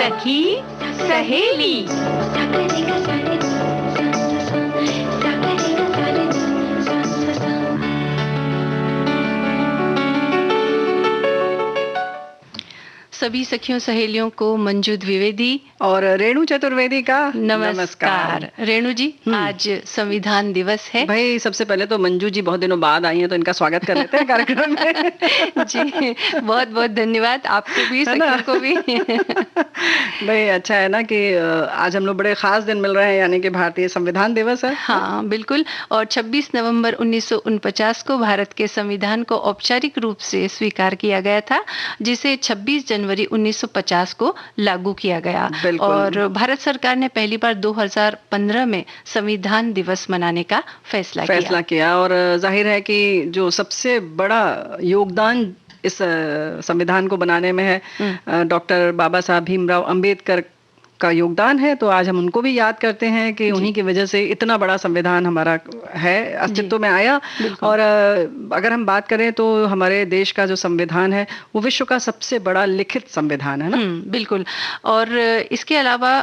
सखी सहेली। सभी सखियों सहेलियों को मंजू द्विवेदी और रेणु चतुर्वेदी का नमस्कार। रेणु जी, आज संविधान दिवस है। भाई सबसे पहले तो मंजू जी बहुत दिनों बाद आई हैं, तो इनका स्वागत कर लेते हैं कार्यक्रम में। जी बहुत बहुत धन्यवाद, आपको भी सखियों को भी। भाई अच्छा है ना कि आज हम लोग बड़े खास दिन मिल रहे हैं, यानी कि भारतीय संविधान दिवस है। हाँ बिल्कुल, और 26 नवंबर 1949 को भारत के संविधान को औपचारिक रूप से स्वीकार किया गया था, जिसे 26 जनवरी 1950 को लागू किया गया। और भारत सरकार ने पहली बार 2015 में संविधान दिवस मनाने का फैसला किया। और जाहिर है कि जो सबसे बड़ा योगदान इस संविधान को बनाने में है डॉक्टर बाबा साहब भीमराव अंबेडकर का योगदान है। तो आज हम उनको भी याद करते हैं कि उन्हीं की वजह से इतना बड़ा संविधान हमारा है, अस्तित्व में आया। और अगर हम बात करें तो हमारे देश का जो संविधान है वो विश्व का सबसे बड़ा लिखित संविधान है ना। बिल्कुल। और इसके अलावा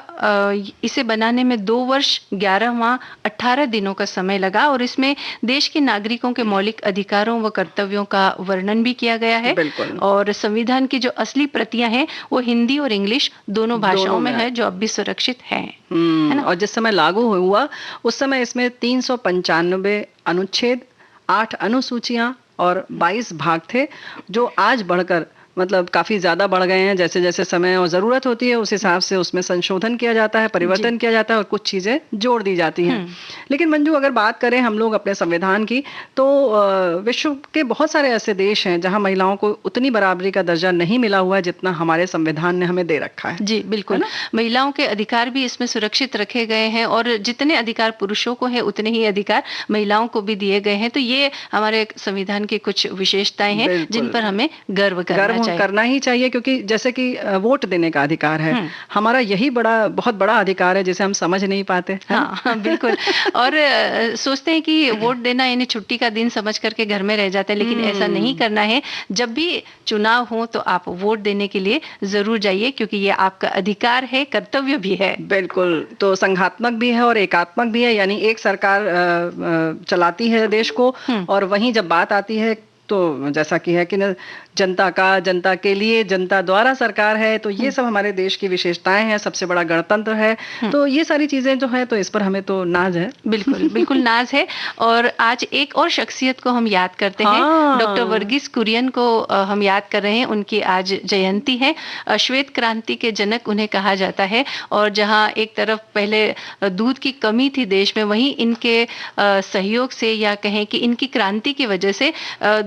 इसे बनाने में 2 वर्ष 11 माह 18 दिनों का समय लगा, और इसमें देश के नागरिकों के मौलिक अधिकारों व कर्तव्यों का वर्णन भी किया गया है। और संविधान की जो असली प्रतियां हैं वो हिंदी और इंग्लिश दोनों भाषाओं में है, अब भी सुरक्षित है ना? और जिस समय लागू हुआ उस समय इसमें 395 अनुच्छेद, 8 अनुसूचियां और 22 भाग थे, जो आज बढ़कर मतलब काफी ज्यादा बढ़ गए हैं। जैसे जैसे समय और जरूरत होती है उस हिसाब से उसमें संशोधन किया जाता है, परिवर्तन किया जाता है और कुछ चीजें जोड़ दी जाती हैं। लेकिन मंजू, अगर बात करें हम लोग अपने संविधान की, तो विश्व के बहुत सारे ऐसे देश हैं जहां महिलाओं को उतनी बराबरी का दर्जा नहीं मिला हुआ है जितना हमारे संविधान ने हमें दे रखा है। जी बिल्कुल, महिलाओं के अधिकार भी इसमें सुरक्षित रखे गए हैं, और जितने अधिकार पुरुषों को है उतने ही अधिकार महिलाओं को भी दिए गए हैं। तो ये हमारे संविधान की कुछ विशेषताएं हैं जिन पर हमें गर्व करना ही चाहिए, क्योंकि जैसे कि वोट देने का अधिकार है, हमारा यही बहुत बड़ा अधिकार है जिसे हम समझ नहीं पाते। हाँ बिल्कुल। और सोचते हैं कि वोट देना यानी छुट्टी का दिन समझ करके घर में रह जाते हैं, लेकिन ऐसा नहीं करना है। जब भी चुनाव हो तो आप वोट देने के लिए जरूर जाइए, क्योंकि ये आपका अधिकार है, कर्तव्य भी है। बिल्कुल। तो संघात्मक भी है और एकात्मक भी है, यानी एक सरकार चलाती है देश को, और वहीं जब बात आती है तो जैसा कि है कि जनता के लिए, जनता द्वारा सरकार है। तो ये सब हमारे देश की विशेषताएं हैं, सबसे बड़ा गणतंत्र है। तो ये सारी चीजें जो है, तो इस पर हमें तो नाज है। बिल्कुल बिल्कुल नाज है। और आज एक और शख्सियत को हम याद करते हैं, डॉक्टर वर्गीस कुरियन को हम याद कर रहे हैं। उनकी आज जयंती है। श्वेत क्रांति के जनक उन्हें कहा जाता है। और जहाँ एक तरफ पहले दूध की कमी थी देश में, वहीं इनके सहयोग से, या कहें कि इनकी क्रांति की वजह से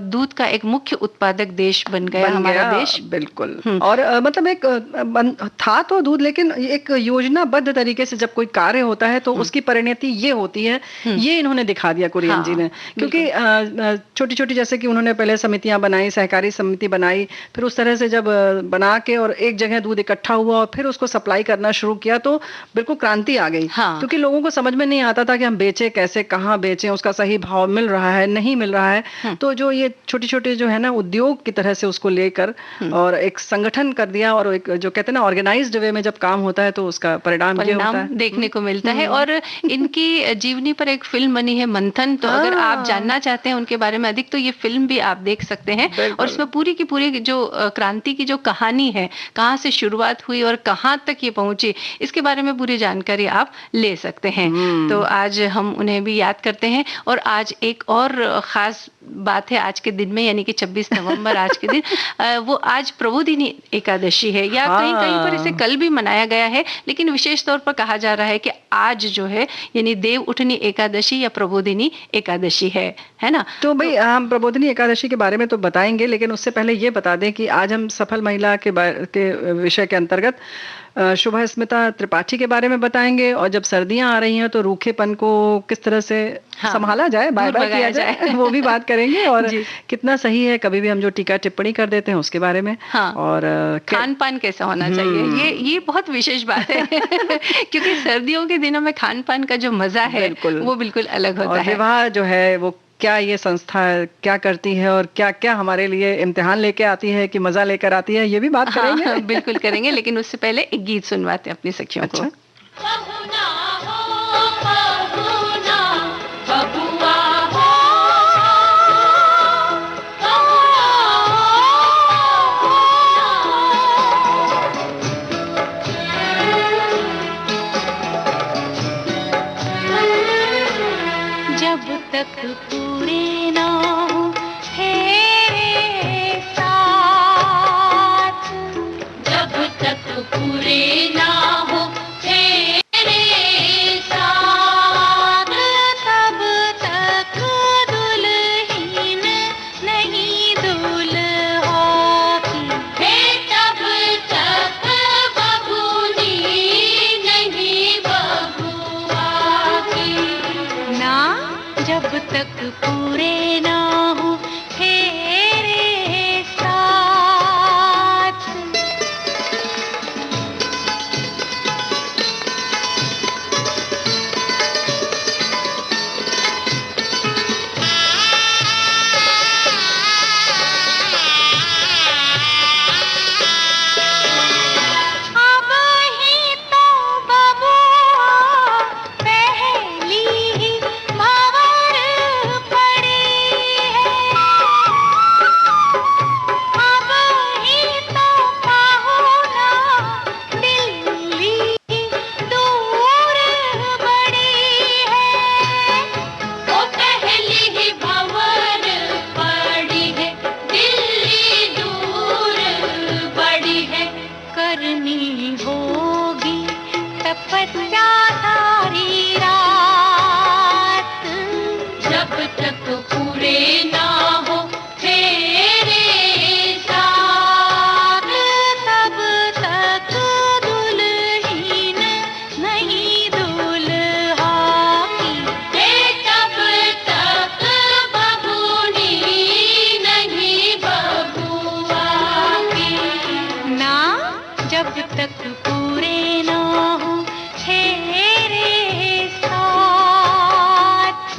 दूध का एक मुख्य उत्पादक देश बन गया हमारा देश। बिल्कुल। और मतलब एक था तो दूध, लेकिन एक योजनाबद्ध तरीके से जब कोई कार्य होता है तो उसकी परिणति ये होती है, ये इन्होंने दिखा दिया कुरियन जी ने। क्योंकि छोटी छोटी, जैसे कि उन्होंने पहले समितियां बनाई, सहकारी समिति बनाई, फिर उस तरह से जब बना के और एक जगह दूध इकट्ठा हुआ और फिर उसको सप्लाई करना शुरू किया, तो बिल्कुल क्रांति आ गई। क्योंकि लोगों को समझ में नहीं आता था कि हम बेचे कैसे, कहाँ बेचें, उसका सही भाव मिल रहा है नहीं मिल रहा है। तो जो ये छोटे छोटे जो है ना उद्योग की तरह से उसको लेकर और एक संगठन कर दिया, और एक जो कहते हैं ना ऑर्गेनाइज्ड वे में जब काम होता है तो उसका परिणाम होता है, देखने को मिलता है। और इनकी जीवनी पर एक फिल्म बनी है, मंथन। तो अगर आप जानना चाहते हैं उनके बारे में अधिक, तो ये फिल्म भी आप देख सकते हैं। और इसमें पूरी की पूरी जो क्रांति की जो कहानी है, कहाँ से शुरुआत हुई और कहाँ तक ये पहुंची, इसके बारे में पूरी जानकारी आप ले सकते हैं। तो आज हम उन्हें भी याद करते हैं। और आज एक और खास बात है आज के दिन में, यानी कि 26 नवंबर आज के दिन, वो आज प्रबोधिनी एकादशी है, या कहीं कहीं पर इसे कल भी मनाया गया है, लेकिन विशेष तौर पर कहा जा रहा है कि आज जो है यानी देव उठनी एकादशी या प्रबोधिनी एकादशी है ना। तो भाई हम प्रबोधिनी एकादशी के बारे में तो बताएंगे, लेकिन उससे पहले ये बता दें कि आज हम सफल महिला के विषय के अंतर्गत शुभ स्मिता त्रिपाठी के बारे में बताएंगे। और जब सर्दियां आ रही हैं तो रूखेपन को किस तरह से संभाला जाए, बाय बाय किया जाए, वो भी बात करेंगे। और कितना सही है कभी भी हम जो टीका टिप्पणी कर देते हैं उसके बारे में। और खान पान कैसा होना चाहिए, ये बहुत विशेष बात है। क्योंकि सर्दियों के दिनों में खान पान का जो मजा है वो बिल्कुल अलग होता है। विवाह जो है वो क्या ये संस्था क्या करती है और क्या क्या हमारे लिए इम्तिहान लेके आती है कि मजा लेकर आती है, ये भी बात करेंगे। हाँ, बिल्कुल करेंगे, लेकिन उससे पहले एक गीत सुनवाते हैं अपनी सखियों को। जब तक पूरे ना हो तेरे साथ, जब तक पूरे ना हो तेरे साथ, तब तक दुल्हन नहीं दुल्हा की, तब तक बबूनी नहीं बबुआ की ना, जब तक पूरे ना हो तेरे साथ। अब ही तो बबुआ पहली ही भंवर पड़ी है, अब ही तो पाहुना दिल्ली दूर बड़ी है, वो पहली ही भंवर पड़ी है, दिल्ली दूर बड़ी है। करनी होगी तपस्या सारी रात, जब तक पूरे ना हो तेरे साथ, तब तक दुल्हन नहीं दुल्हा की, तब तक बबूनी नहीं बबुआ की ना, जब तक पूरे ना हो तेरे साथ।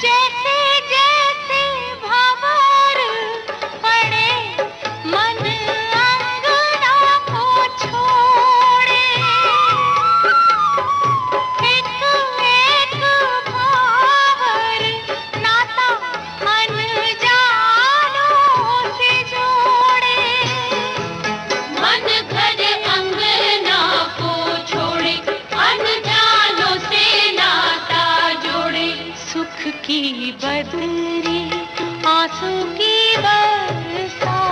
जैसे जैसे भंवर पड़े, मन अंगना को छोड़े, एक एक भंवर नाता अनजानों से जोड़े, मन घर अंगना को छोड़े, अनजानों से नाता जोड़े, सुख की बदरी आंसू की बरसात,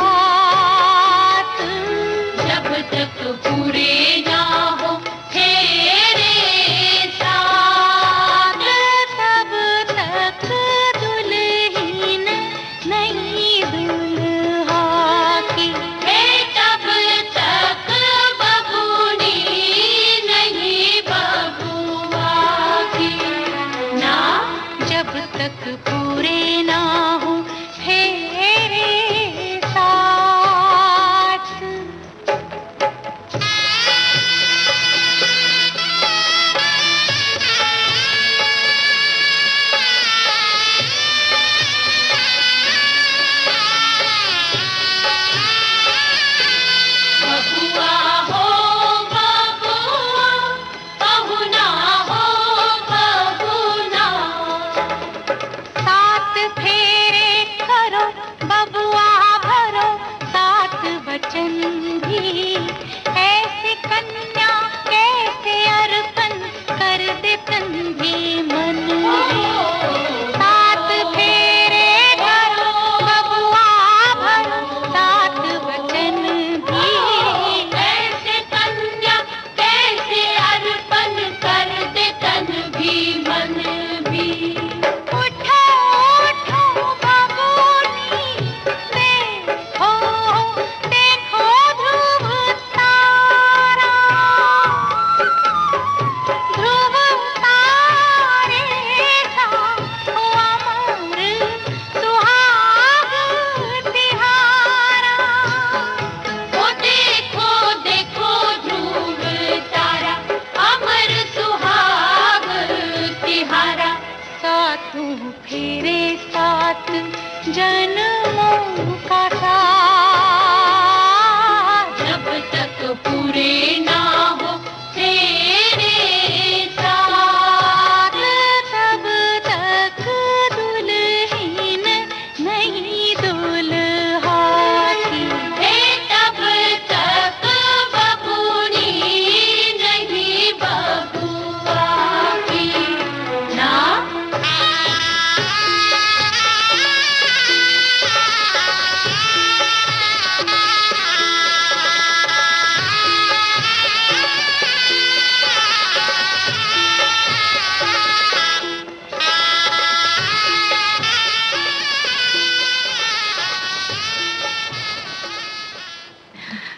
जब तक पूरे ना हो तेरे साथ, तब तक दुल्हन नहीं दुल्हा की, तब तक बबूनी नहीं बबुआ की ना, जब तक पूरे ना हो तेरे साथ। बबुआ हो बबुआ, पहुना हो बबुना, सात फेरे तू फेरे साथ जन्मों का साथ, जब तक पूरे ना हो तेरे साथ, तब तक दुल्हन नहीं दुल्हा की, तब तक बबूनी नहीं बबुआ की ना।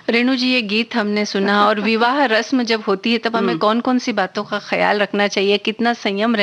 रेणु जी, ये गीत हमने सुना और विवाह रस्म जब होती है तब हमें कौन कौन सी बातों का ख्याल रखना चाहिए, कितना संयम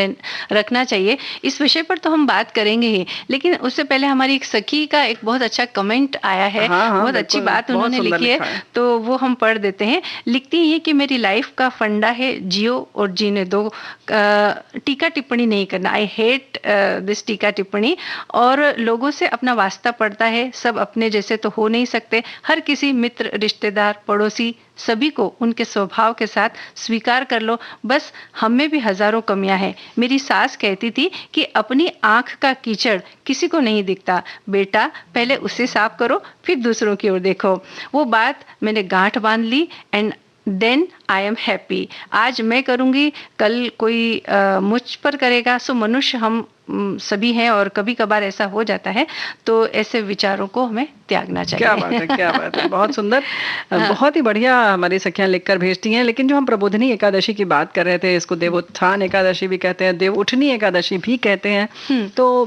रखना चाहिए, इस विषय पर तो हम बात करेंगे ही, लेकिन उससे पहले हमारी एक सखी का एक बहुत अच्छा कमेंट आया है। बहुत अच्छी बात उन्होंने लिखी है, तो वो हम पढ़ देते हैं। लिखती है कि मेरी लाइफ का फंडा है जियो और जीने दो, टीका टिप्पणी नहीं करना। आई हेट दिस टीका टिप्पणी, और लोगों से अपना वास्ता पड़ता है, सब अपने जैसे तो हो नहीं सकते, हर किसी मित्र, रिश्तेदार, पड़ोसी सभी को उनके स्वभाव के साथ स्वीकार कर लो, बस हम में भी हजारों कमियां हैं। मेरी सास कहती थी कि अपनी आंख का कीचड़ किसी को नहीं दिखता, बेटा पहले उसे साफ करो फिर दूसरों की ओर देखो। वो बात मैंने गांठ बांध ली and then I am happy. आज मैं करूंगी, कल कोई मुझ पर करेगा। सो मनुष्य हम सभी हैं और कभी कभार ऐसा हो जाता है, तो ऐसे विचारों को हमें त्यागना चाहिए। क्या बात है, क्या बात है, बहुत सुंदर, बहुत ही बढ़िया हमारी सखियां लिखकर भेजती हैं। लेकिन जो हम प्रबोधिनी एकादशी की बात कर रहे थे, इसको देवोत्थान एकादशी भी कहते हैं, देव उठनी एकादशी भी कहते हैं। तो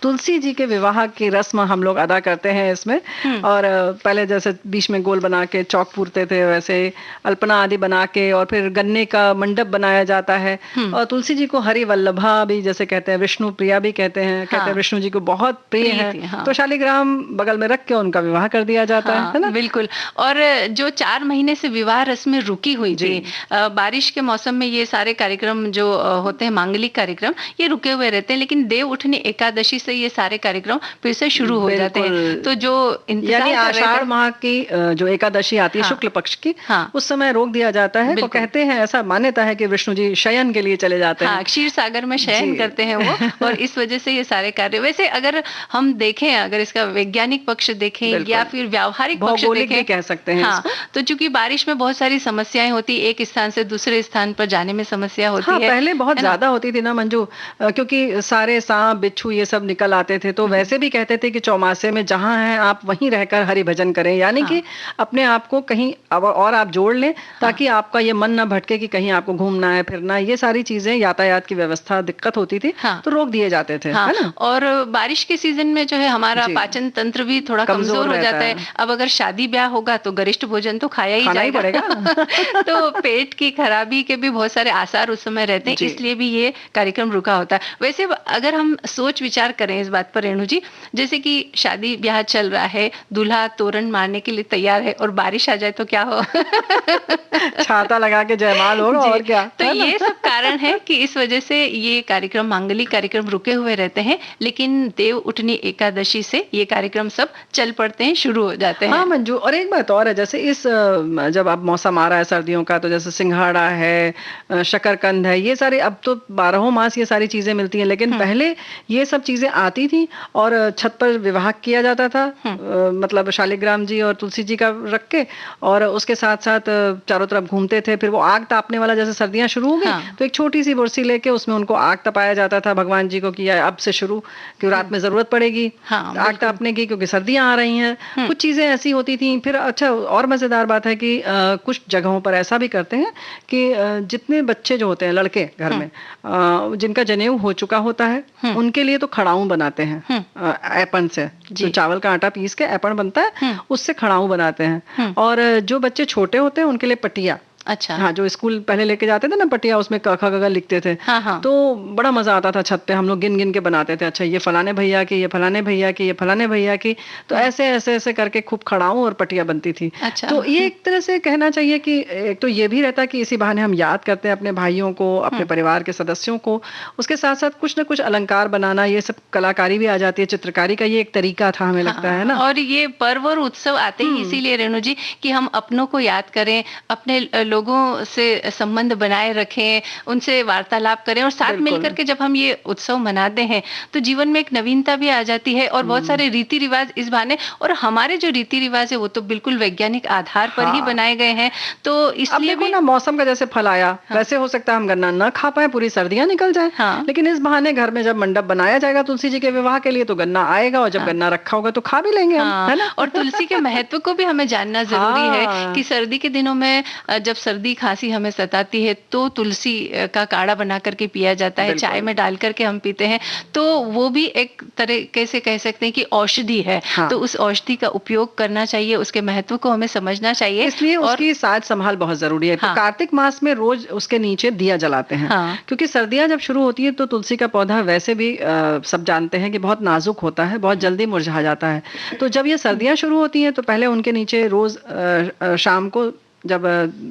तुलसी जी के विवाह की रस्म हम लोग अदा करते हैं इसमें, और पहले जैसे बीच में गोल बना के चौक पूरते थे, वैसे अल्पना आदि बना के और फिर गन्ने का मंडप बनाया जाता है। और तुलसी जी को हरि वल्लभा भी जैसे कहते हैं, विष्णु प्रिया भी कहते हैं, कहते हैं विष्णु जी को बहुत प्रिय है। तो शालिग्राम बगल में रख के उनका विवाह कर दिया जाता है ना। बिल्कुल। और जो 4 महीने से विवाह रस्में रुकी हुई थी, बारिश के मौसम में ये सारे कार्यक्रम जो होते हैं, मांगलिक कार्यक्रम, ये रुके हुए रहते हैं, लेकिन देव उठनी एकादशी से ये सारे कार्यक्रम फिर से शुरू हो जाते हैं। तो जो यानी आषाढ़ माह की जो एकादशी आती है शुक्ल पक्ष की, उस समय रोक दिया जाता है। वो कहते हैं, ऐसा मान्यता है कि विष्णु जी शयन के लिए चले जाते हैं, क्षीर सागर में शयन करते हैं वो, और इस वजह से ये सारे कार्य। वैसे अगर हम देखें, अगर इसका वैज्ञानिक पक्ष देखें या फिर व्यावहारिक पक्ष देखें भी कह सकते हैं इसको, तो चूंकि बारिश में बहुत सारी समस्याएं होती, एक स्थान से दूसरे स्थान पर जाने में समस्या होती है। पहले बहुत ज्यादा होती थी ना मंजू, क्योंकि सारे सांप बिच्छू ये सब निकल आते थे। तो वैसे भी कहते थे कि चौमासे में जहां हैं आप वहीं रहकर हरि भजन करें, यानी कि अपने आप को कहीं और आप जोड़ लें, ताकि आपका ये मन ना भटके कि कहीं आपको घूमना है फिरना, ये सारी चीजें, यातायात की व्यवस्था दिक्कत होती थी, तो रोक दिए जाते थे। है ना? और बारिश के सीजन में जो है हमारा पाचन तंत्र भी थोड़ा कमजोर हो जाता है। अब अगर शादी ब्याह होगा तो गरिष्ठ भोजन तो खाया ही पड़ेगा। तो पेट की खराबी के भी बहुत सारे आसार उस समय रहते हैं, इसलिए भी ये कार्यक्रम रुका होता है। वैसे अगर हम सोच विचार करें इस बात पर रेणु जी, जैसे कि शादी ब्याह चल रहा है, दूल्हा तोरण मारने के लिए तैयार है और बारिश आ जाए तो क्या हो? छाता लगा के जयमाल होगा और क्या। तो ये सब कारण है कि इस वजह से ये कार्यक्रम, मांगलिक कार्यक्रम रुके हुए रहते हैं, लेकिन देव उठनी एकादशी से ये कार्यक्रम सब चल पड़ते हैं, शुरू हो जाते हैं। हाँ मंजू, और एक बात और है, जैसे इस जब अब मौसम आ रहा है सर्दियों का, तो जैसे सिंघाड़ा है, शकरकंद है, ये सारे अब तो 12 मास ये सारी चीजें मिलती हैं, लेकिन पहले ये सब चीजें आती थी और छत पर विवाह किया जाता था, मतलब शालिग्राम जी और तुलसी जी का रख के, और उसके साथ साथ चारों तरफ घूमते थे। फिर वो आग तापने वाला, जैसे सर्दियां शुरू हो गई तो एक छोटी सी बुरसी लेके उसमें उनको आग तपाया जाता था भगवान जी को, किया अब से शुरू, कि रात में जरूरत पड़ेगी आग तापने की, क्योंकि सर्दियां आ रही हैं। कुछ चीजें ऐसी होती थी। फिर अच्छा, और मजेदार बात है कि कुछ जगहों पर ऐसा भी करते हैं कि जितने बच्चे जो होते हैं, लड़के घर में, जिनका जनेऊ हो चुका होता है, उनके लिए तो खड़ाऊं बनाते हैं ऐपन से, जो चावल का आटा पीस के ऐपन बनता है, उससे खड़ाऊं बनाते हैं। और जो बच्चे छोटे होते हैं उनके लिए पटिया, अच्छा। हाँ, जो स्कूल पहले लेके जाते थे ना पटिया, उसमें क ख ग घ लिखते थे। हाँ, हाँ। तो बड़ा मजा आता था, छत पे हम लोग गिन गिन के बनाते थे, अच्छा ये फलाने भैया की, ये फलाने भैया की, ये फलाने भैया की। तो ऐसे ऐसे ऐसे करके खूब खड़ाऊं और पटिया बनती थी। अच्छा। तो ये एक तरह से कहना चाहिए कि एक तो ये भी रहता कि इसी बहाने हम याद करते हैं अपने भाइयों को, अपने परिवार के सदस्यों को। उसके साथ साथ कुछ ना कुछ अलंकार बनाना, ये सब कलाकारी भी आ जाती है, चित्रकारी का ये एक तरीका था, हमें लगता है ना। और ये पर्व और उत्सव आते ही इसीलिए रेणु जी कि हम अपनों को याद करें, अपने लोगों से संबंध बनाए रखें, उनसे वार्तालाप करें, और साथ मिलकर के जब हम ये उत्सव मनाते हैं तो जीवन में एक नवीनता भी आ जाती है, और बहुत सारे रीति रिवाज इस बहाने, और हमारे जो रीति रिवाज है वो तो बिल्कुल वैज्ञानिक आधार पर ही बनाए गए हैं। तो अब इसलिए देखो भी ना, मौसम का जैसे फल आया, वैसे हो सकता है हम गन्ना न खा पाए, पूरी सर्दियां निकल जाए। हाँ। लेकिन इस बहाने घर में जब मंडप बनाया जाएगा तुलसी जी के विवाह के लिए, तो गन्ना आएगा, और जब गन्ना रखा होगा तो खा भी लेंगे हम, है ना। और तुलसी के महत्व को भी हमें जानना जरूरी है हाँ। कि सर्दी के दिनों में जब सर्दी खांसी हमें सताती है तो तुलसी का काढ़ा बना करके पिया जाता है, चाय में डाल करके हम पीते हैं। तो वो भी एक तरीके से कह सकते हैं कि औषधि है। हाँ। तो उस औषधि का उपयोग करना चाहिए, उसके महत्व को हमें समझना चाहिए, इसलिए और उसकी साज संभाल बहुत जरूरी है। तो हाँ। कार्तिक मास में रोज उसके नीचे दिया जलाते हैं। हाँ। क्योंकि सर्दियां जब शुरू होती है तो तुलसी का पौधा वैसे भी सब जानते हैं कि बहुत नाजुक होता है, बहुत जल्दी मुरझा जाता है। तो जब ये सर्दियां शुरू होती हैं तो पहले उनके नीचे रोज शाम को जब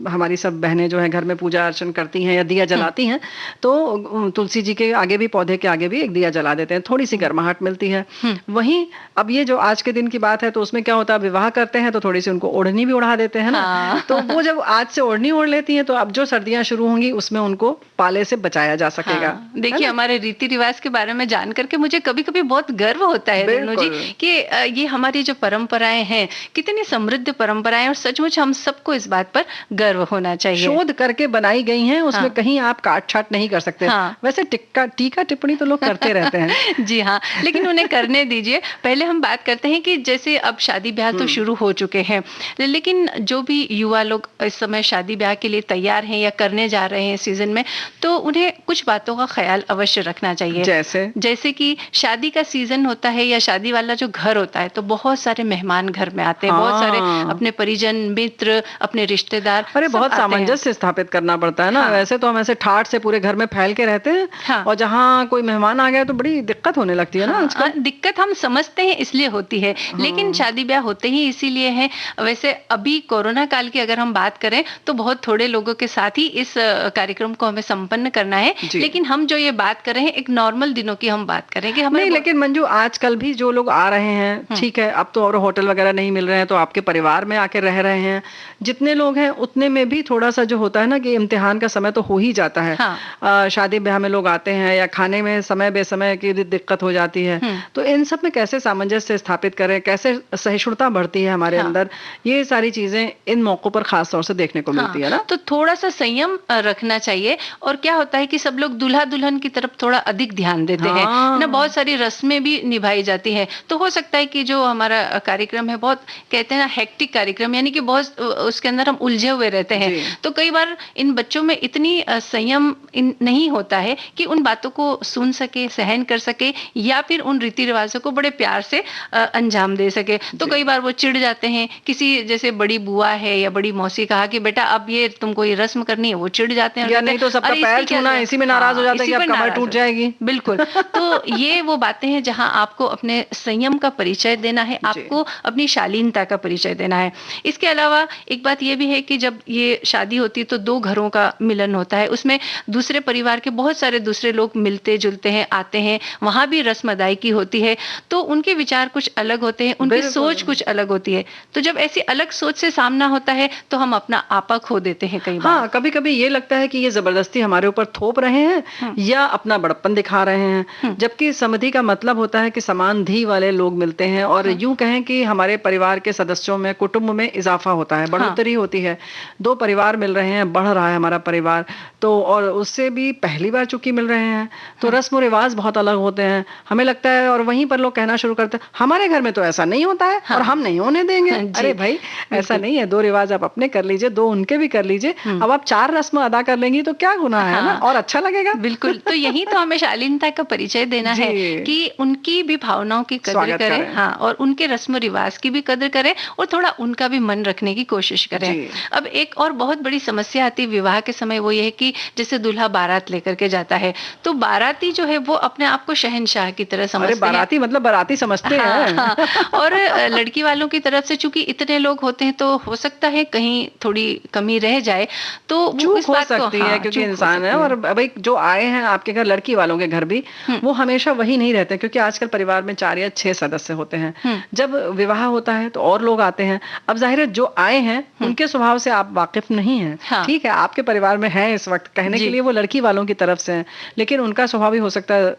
हमारी सब बहनें जो है घर में पूजा अर्चन करती हैं या दिया जलाती हैं, तो तुलसी जी के आगे भी, पौधे के आगे भी एक दिया जला देते हैं, थोड़ी सी गर्माहट मिलती है। वहीं अब ये जो आज के दिन की बात है, तो उसमें क्या होता है, विवाह करते हैं तो थोड़ी सी उनको ओढ़नी भी उड़ा देते हैं ना। हाँ। तो वो जब आज से ओढ़नी ओढ़ लेती हैं, तो अब जो सर्दियां शुरू होंगी उसमें उनको पाले से बचाया जा सकेगा। हाँ। देखिए, हमारे रीति रिवाज के बारे में जान करके मुझे कभी कभी बहुत गर्व होता है रेणु जी कि ये हमारी जो परंपराएं हैं कितनी समृद्ध परंपराएं, और सचमुच हम सबको इस बात पर गर्व होना चाहिए। शोध करके बनाई गई हैं, उसमें कहीं आप काट छाट नहीं कर सकते। हाँ। वैसे टीका टिप्पणी तो लोग करते रहते हैं। जी हाँ, लेकिन उन्हें करने दीजिए। पहले हम बात करते हैं कि जैसे अब शादी ब्याह तो शुरू हो चुके हैं, लेकिन जो भी युवा लोग इस समय शादी ब्याह के लिए तैयार हैं या करने जा रहे हैं सीजन में, तो उन्हें कुछ बातों का ख्याल अवश्य रखना चाहिए। जैसे कि शादी का सीजन होता है या शादी वाला जो घर होता है, तो बहुत सारे मेहमान घर में आते हैं। बहुत सारे अपने परिजन, मित्र, अपने रिश्तेदार, अरे बहुत सामंजस्य स्थापित करना पड़ता है ना। वैसे तो हम ऐसे ठाट से पूरे घर में फैल के रहते हैं, और जहाँ कोई मेहमान आ गया तो बड़ी दिक्कत होने लगती है ना आजकल। दिक्कत हम समझते हैं इसलिए होती है, लेकिन शादी ब्याह होते ही इसीलिए है। वैसे अभी कोरोना काल की अगर हम बात करें तो बहुत थोड़े लोगों के साथ ही इस कार्यक्रम को हमें संपन्न करना है, लेकिन हम जो ये बात कर रहे हैं एक नॉर्मल दिनों की हम बात करें कि हमें। लेकिन मंजू, आजकल भी जो लोग आ रहे हैं, ठीक है, अब तो और होटल वगैरह नहीं मिल रहे हैं, तो आपके परिवार में आके रह रहे हैं, जितने लोग हैं उतने में भी थोड़ा सा जो होता है ना कि इम्तिहान का समय तो हो ही जाता है। हाँ। शादी ब्याह में लोग आते हैं, या खाने में समय बेसमय की दिक्कत हो जाती है। तो इन सब में कैसे सामंजस्य स्थापित करें, कैसे सहिष्णुता बढ़ती है हमारे अंदर, ये सारी चीजें इन मौकों पर खास तौर से देखने को मिलती है ना। तो थोड़ा सा संयम रखना चाहिए। और क्या होता है कि सब लोग दूल्हा दुल्हन की तरफ थोड़ा अधिक ध्यान देते हैं ना, बहुत सारी रस्में भी निभाई जाती है। तो हो सकता है कि जो हमारा कार्यक्रम है, बहुत कहते हैं ना हेक्टिक कार्यक्रम, यानी कि बहुत उसके अंदर हम उलझे हुए रहते हैं। तो कई बार इन बच्चों में इतनी संयम नहीं होता है कि उन बातों को सुन सके, सहन कर सके, या फिर उन रीति रिवाजों को बड़े प्यार से अंजाम दे सके। तो कई बार वो चिढ़ जाते हैं। किसी जैसे बड़ी बुआ है या बड़ी मौसी कहा कि बेटा अब ये तुमको ये रस्म करनी है, वो चिढ़ जाते हैं, या नहीं तो सबका पैर छूना है, इसी में नाराज हो जाते हैं कि अब कमर टूट जाएगी। बिल्कुल। तो ये वो बातें हैं जहां आपको अपने संयम का परिचय देना है, आपको अपनी शालीनता का परिचय देना है। इसके अलावा एक बात ये भी है कि जब ये शादी होती है तो दो घरों का मिलन होता है, उसमें दूसरे परिवार के बहुत सारे दूसरे लोग मिलते जुलते हैं, आते हैं, वहां भी रस्म अदायगी होती है। तो उनके विचार कुछ अलग होते हैं, उनकी सोच कुछ अलग होती है। तो जब ऐसी अलग सोच से सामना होता है तो हम अपना आपा खो देते हैं कई बार। हाँ, कभी कभी ये लगता है कि ये जबरदस्ती हमारे ऊपर थोप रहे हैं या अपना बड़प्पन दिखा रहे हैं, जबकि समधि का मतलब होता है कि समान धी वाले लोग मिलते हैं, और यूं कहें कि हमारे परिवार के सदस्यों में, कुटुंब में इजाफा होता है, बढ़ोतरी होती है। दो परिवार मिल रहे हैं, बढ़ रहा है हमारा परिवार, तो और उससे भी पहली बार चूंकि मिल रहे हैं, तो रस्म और रिवाज बहुत अलग होते हैं, हमें लगता है। और वहीं पर लोग कहना शुरू करते हैं, हमारे घर में तो ऐसा नहीं होता है, और हम नहीं होने देंगे। अरे भाई, ऐसा नहीं है, दो रिवाज आप अपने कर लीजिए, दो उनके भी कर लीजिए। अब आप चार रस्म अदा कर लेंगी तो क्या सुना है ना, और अच्छा लगेगा। बिल्कुल, तो यही तो हमें शालीनता का परिचय देना है कि उनकी भी भावनाओं की कदर करें, हाँ, और उनके रस्म रिवाज की भी कदर करें और थोड़ा उनका भी मन रखने की कोशिश करें। अब एक और बहुत बड़ी समस्या आती है विवाह के समय, वो ये है कि जैसे दूल्हा बारात लेकर के जाता है, तो बाराती जो है वो अपने आप को शहंशाह की तरह समझते हैं। बाराती मतलब बाराती समझते हैं। हाँ, और लड़की वालों की तरफ से चूंकि इतने लोग होते हैं तो हो सकता है कहीं थोड़ी कमी रह जाए, तो वो इस बात सकती है, क्योंकि इंसान है। और भाई जो आए हैं आपके घर, लड़की वालों के घर भी, वो हमेशा वही नहीं रहते, क्योंकि आजकल परिवार में 4 या 6 सदस्य होते हैं। जब विवाह होता है तो और लोग आते हैं। अब जाहिर है जो आए हैं उनके स्वभाव से आप वाकिफ नहीं हैं। ठीक है, आपके परिवार में है इस वक्त, कहने के लिए वो लड़की वालों की तरफ से है, लेकिन उनका स्वभाव भी हो सकता है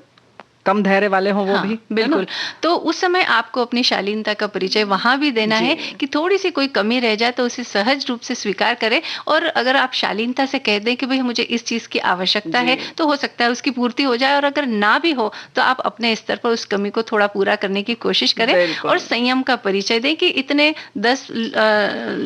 कम धैर्य वाले हों वो भी। बिल्कुल, तो उस समय आपको अपनी शालीनता का परिचय वहां भी देना है कि थोड़ी सी कोई कमी रह जाए तो उसे सहज रूप से स्वीकार करें। और अगर आप शालीनता से कह दें कि भाई मुझे इस चीज की आवश्यकता है, तो हो सकता है उसकी पूर्ति हो जाए, और अगर ना भी हो तो आप अपने स्तर पर उस कमी को थोड़ा पूरा करने की कोशिश करें और संयम का परिचय दें कि इतने 10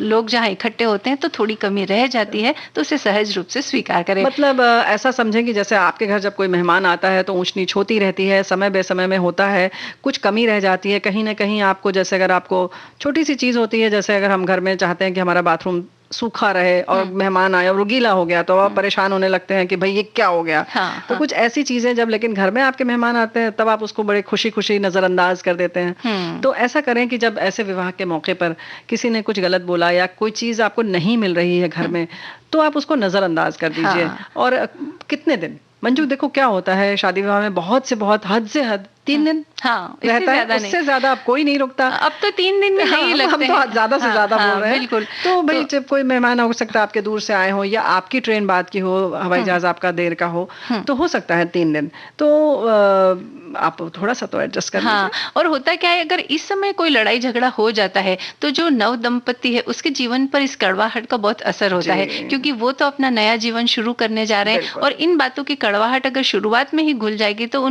लोग जहाँ इकट्ठे होते हैं तो थोड़ी कमी रह जाती है, तो उसे सहज रूप से स्वीकार करें। मतलब ऐसा समझें कि जैसे आपके घर जब कोई मेहमान आता है तो ऊंच नीच होती रहती है, समय बेसमय में होता है, कुछ कमी रह जाती है कहीं ना कहीं आपको। जैसे अगर आपको छोटी सी चीज होती है, जैसे अगर हम घर में चाहते हैं कि हमारा बाथरूम सूखा रहे और मेहमान आए और वो गीला हो गया, तो आप परेशान होने लगते हैं कि भाई ये क्या हो गया। तो कुछ ऐसी चीजें जब लेकिन घर में आपके मेहमान आते हैं तब आप उसको बड़े खुशी खुशी नजरअंदाज कर देते हैं। तो ऐसा करें कि जब ऐसे विवाह के मौके पर किसी ने कुछ गलत बोला या कोई चीज आपको नहीं मिल रही है घर में, तो आप उसको नजरअंदाज कर दीजिए। और कितने दिन, मंजू देखो क्या होता है शादी विवाह में, बहुत से बहुत, हद से हद 3 दिन रहता है, उससे ज्यादा अब कोई नहीं रुकता। अब तो 3 दिन में नहीं लगते हम तो ज्यादा से ज्यादा बोल रहे हैं। बिल्कुल। तो भाई जब कोई मेहमान हो सकता है आपके दूर से आए हो, या आपकी ट्रेन बाद की हो, हवाई जहाज आपका देर का हो, तो हो सकता है 3 दिन, तो आप थोड़ा सा तो एडजस्ट कर लीजिए। और होता क्या है, अगर इस समय कोई लड़ाई झगड़ा हो जाता है तो जो नव दंपति है उसके जीवन पर इस कड़वाहट का बहुत असर होता है, क्योंकि वो तो अपना नया जीवन शुरू करने जा रहे हैं, और इन बातों की कड़वाहट अगर शुरुआत में ही घुल जाएगी तो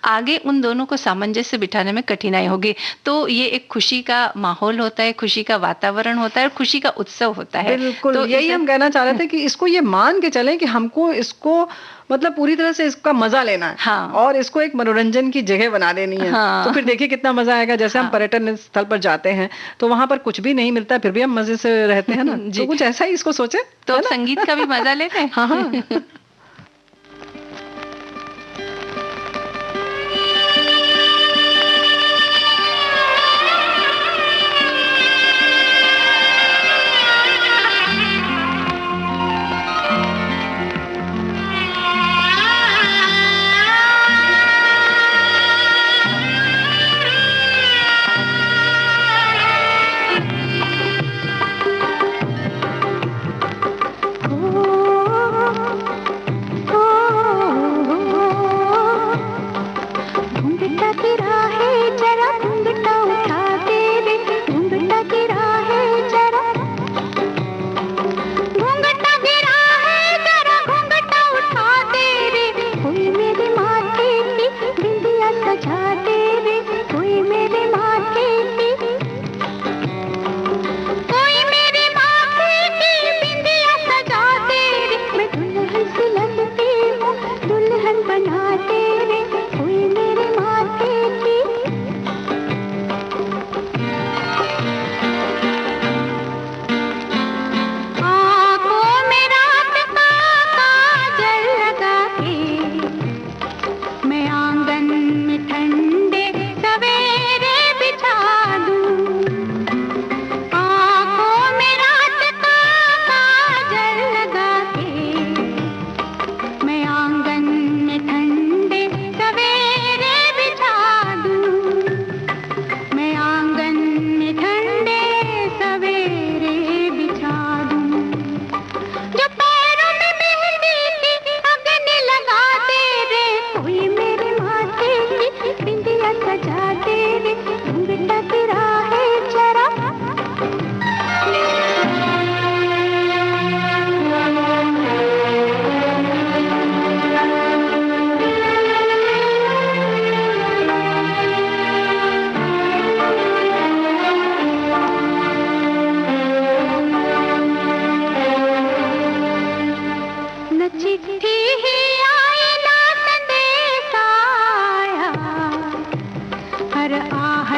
आगे उन दोनों को सामंजस्य बिठाने में कठिनाई होगी। तो ये एक खुशी का माहौल होता है, खुशी का वातावरण होता है और खुशी का उत्सव होता है। बिल्कुल, तो यही हम कहना चाह रहे थे कि इसको ये मान के चलें कि हमको इसको मतलब पूरी तरह से इसका मजा लेना है, और इसको एक मनोरंजन की जगह बना देनी है। तो फिर देखिए कितना मजा आएगा। जैसे हम पर्यटन स्थल पर जाते हैं तो वहां पर कुछ भी नहीं मिलता है, फिर भी हम मजे से रहते हैं ना। तो कुछ ऐसा ही इसको सोचे, तो संगीत का भी मजा लेते हैं। हाँ।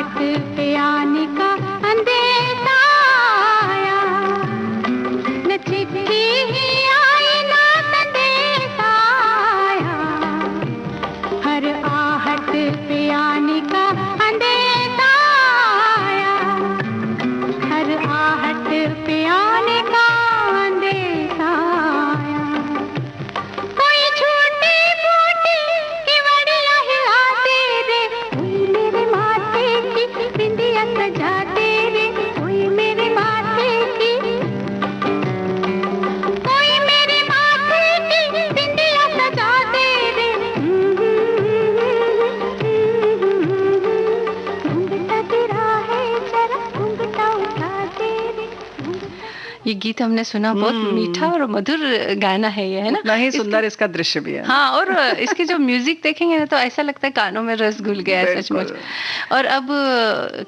आहट पे आने का अंदेशा आया, न चिट्ठी ही आई ना संदेशा आया, हर आहट पे आने का अंदेशा आया, हर आहट पे आने का अंदेशा आया। कोई छोटी फूटी केवड़िया हिलाते रे, कोई मेरे माथे की बिंदिया सजाते रे, कोई मेरे माथे की, कोई मेरे माथे की बिंदिया सजाते रे। घूंघटा गिरा है जरा, घूंघटा उठाते रे। ये गीत हमने सुना, बहुत मीठा और मधुर गाना है ये, है ना? उतना ही सुंदर इसका दृश्य भी है। हाँ, और इसके जो म्यूजिक देखेंगे ना तो ऐसा लगता है कानों में रस घुल गया है सचमुच। और अब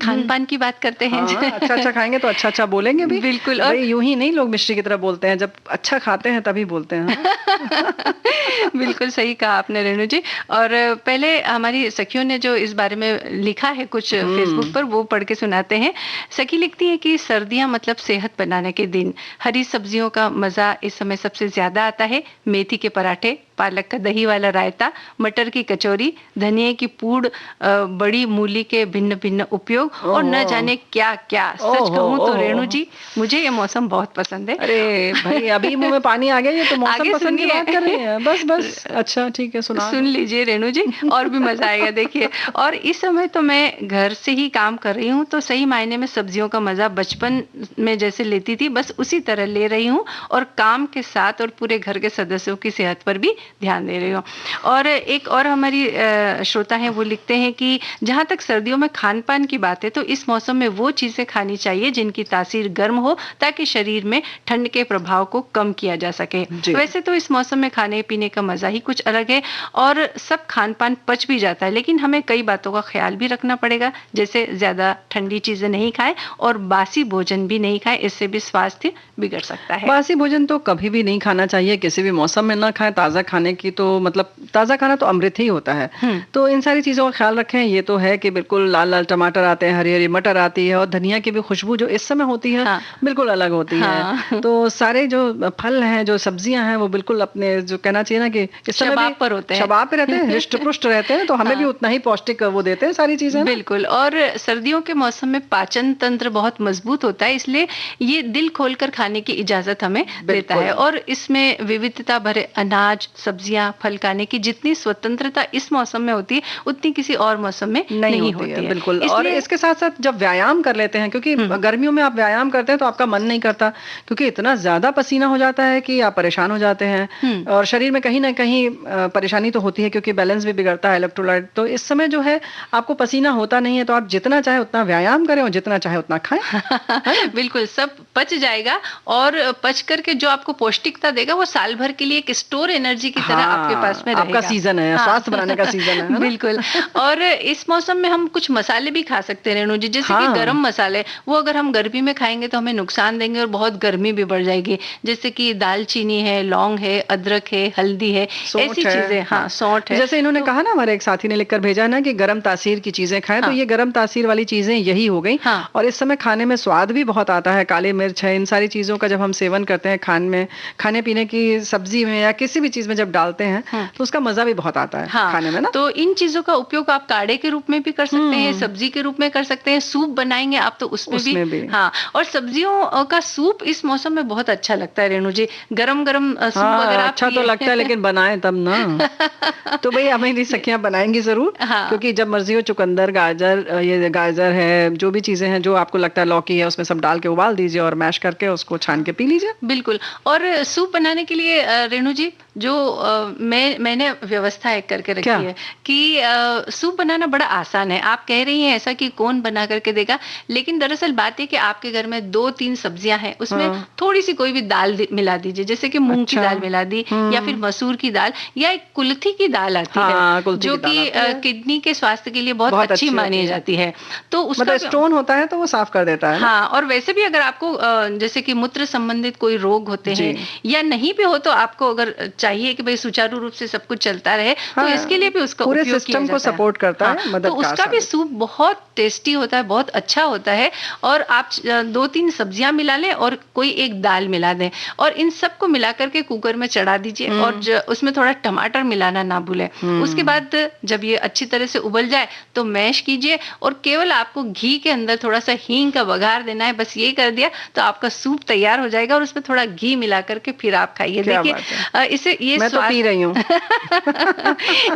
खान पान की बात करते हैं। हाँ, अच्छा अच्छा खाएंगे तो अच्छा अच्छा बोलेंगे भी। बिल्कुल। और यूं ही नहीं लोग मिश्री की तरह बोलते हैं, जब अच्छा खाते हैं तभी बोलते हैं। बिल्कुल सही कहा आपने रेणु जी। और पहले हमारी सखियों ने जो इस बारे में लिखा है कुछ फेसबुक पर, वो पढ़ के सुनाते हैं। सखी लिखती है कि सर्दियां मतलब सेहत बनाने के दिन, हरी सब्जियों का मजा इस समय सबसे ज्यादा आता है। मेथी के पराठे, पालक का दही वाला रायता, मटर की कचौरी, धनिया की पूड़, बड़ी मूली के भिन्न भिन्न उपयोग और न जाने क्या क्या। सच कहूँ तो रेणु जी, मुझे ये मौसम बहुत पसंद है। अरे भाई, अभी मुंह में पानी आ गया। ये तो मौसम आगे पसंद की सुनिए। बात कर रही है। बस बस, अच्छा ठीक है, सुन लीजिए रेणु जी, और भी मजा आएगा। देखिए, और इस समय तो मैं घर से ही काम कर रही हूँ, तो सही मायने में सब्जियों का मजा बचपन में जैसे लेती थी, बस उसी तरह ले रही हूँ। और काम के साथ और पूरे घर के सदस्यों की सेहत पर भी ध्यान दे रही हूँ। और एक और हमारी श्रोता है, वो लिखते हैं कि जहां तक सर्दियों में खान पान की बात है, तो इस मौसम में वो चीजें खानी चाहिए जिनकी तासीर गर्म हो, ताकि शरीर में ठंड के प्रभाव को कम किया जा सके। वैसे तो इस मौसम में खाने पीने का मजा ही कुछ अलग है और सब खान पान पच भी जाता है, लेकिन हमें कई बातों का ख्याल भी रखना पड़ेगा, जैसे ज्यादा ठंडी चीजें नहीं खाएं और बासी भोजन भी नहीं खाएं, इससे भी स्वास्थ्य बिगड़ सकता है। बासी भोजन तो कभी भी नहीं खाना चाहिए, किसी भी मौसम में ना खाएं। ताजा खाने की तो मतलब ताजा खाना तो अमृत ही होता है। तो इन सारी चीजों का ख्याल रखें। ये तो है कि बिल्कुल लाल लाल टमाटर आते हैं, हरी हरी मटर आती है, और धनिया की भी खुशबू जो इस समय होती है बिल्कुल अलग होती है। तो सारे जो फल हैं, जो सब्जियां हैं, वो बिल्कुल अपने जो कहना चाहिए ना कि इस समय शबाब पर होते हैं, शबाब पे रहते हैं, हृष्ट पुष्ट रहते हैं, तो हमें भी उतना ही पौष्टिक वो देते हैं सारी चीजें। बिल्कुल। और सर्दियों के मौसम में पाचन तंत्र बहुत मजबूत होता है, इसलिए ये दिल खोलकर खाने की इजाजत हमें देता है। और इसमें विविधता भरे अनाज, सब्जियां, फल खाने की जितनी स्वतंत्रता इस मौसम में होती है, उतनी किसी और मौसम में नहीं होती है। बिल्कुल। और इसके साथ साथ जब व्यायाम कर लेते हैं, क्योंकि गर्मियों में आप व्यायाम करते हैं तो आपका मन नहीं करता, क्योंकि इतना ज्यादा पसीना हो जाता है कि आप परेशान हो जाते हैं, और शरीर में कहीं ना कहीं परेशानी तो होती है, क्योंकि बैलेंस भी बिगड़ता है, इलेक्ट्रोलाइट। तो इस समय जो है आपको पसीना होता नहीं है, तो आप जितना चाहे उतना व्यायाम करें और जितना चाहे उतना खाएं। बिल्कुल, सब पच जाएगा, और पच करके जो आपको पौष्टिकता देगा वो साल भर के लिए एक स्टोर एनर्जी की तरह आपके पास में रहेगा। आपका सीजन है, स्वास्थ्य बनाने का सीजन है। बिल्कुल। और इस मौसम में हम कुछ मसाले भी खा सकते हैं रेणु जी, जैसे कि गरम मसाले, वो अगर हम गर्मी में खाएंगे तो हमें नुकसान देंगे और बहुत गर्मी भी बढ़ जाएगी, जैसे कि दालचीनी है, लौंग है, अदरक है, हल्दी है, ऐसी चीजें। हाँ, सौंठ है। जैसे इन्होंने कहा ना, हमारे एक साथी ने लिखकर भेजा ना कि गरम तासीर की चीजें खाएं, तो ये गरम तासीर वाली चीजें यही हो गई। और इस समय खाने में स्वाद भी बहुत आता है, काली मिर्च है, इन सारी चीजों का जब हम सेवन करते हैं, खाने पीने की सब्जी में या किसी भी चीज में जब डालते हैं तो उसका मजा भी बहुत आता है खाने में ना। तो इन चीजों का उपयोग आप काढ़े के रूप में भी कर सकते हैं, सब्जी के रूप में कर सकते हैं, सूप बनाएंगे आप तो उसमें भी। हाँ, और सब्जियों का सूप इस मौसम में बहुत अच्छा लगता है रेणु जी, गरम गरम सूप अगर आप अच्छा तो लगता है, लेकिन बनाएं तब ना। तो भाई हमें सखियां बनाएंगी जरूर, क्योंकि जब मर्जी हो चुकंदर, गाजर, ये गाजर है, जो भी चीजें हैं, जो आपको लगता है, लौकी है, उसमें सब डाल के उबाल दीजिए और मैश करके उसको छान के पी लीजिए। बिल्कुल। और सूप बनाने के लिए रेणु जी जो मैंने व्यवस्था एक करके रखी है कि सूप बनाना बड़ा आसान है। आप कह रही हैं ऐसा कि कौन बना करके देगा, लेकिन दरअसल बात है कि आपके घर में 2-3 सब्जियां हैं, उसमें थोड़ी सी कोई भी दाल मिला दीजिए, जैसे कि मूंग की दाल मिला दी, या फिर मसूर की दाल, या एक कुल्थी की दाल आती है जो कि किडनी के स्वास्थ्य के लिए बहुत अच्छी मानी जाती है। तो उसका मतलब स्टोन होता है तो वो साफ कर देता है। हाँ, और वैसे भी अगर आपको जैसे कि मूत्र संबंधित कोई रोग होते हैं या नहीं भी हो, तो आपको अगर चाहिए कि भाई सुचारू रूप से सब कुछ चलता रहे, तो इसके लिए भी उसका पूरे उपयोग किया सिस्टम को जाता है। सपोर्ट करता है, तो मददगार उसका भी सूप बहुत टेस्टी होता है, बहुत अच्छा होता है। और आप 2-3 सब्जियां मिला लें और कोई एक दाल मिला दें और इन सबको मिला करके कुकर में चढ़ा दीजिए और उसमें थोड़ा टमाटर मिलाना ना भूलें। उसके बाद जब ये अच्छी तरह से उबल जाए तो मैश कीजिए और केवल आपको घी के अंदर थोड़ा सा हींग का बघार देना है, बस ये कर दिया तो आपका सूप तैयार हो जाएगा और उसमें थोड़ा घी मिला करके फिर आप खाइए। देखिए इसे ये मैं तो पी रही हूँ।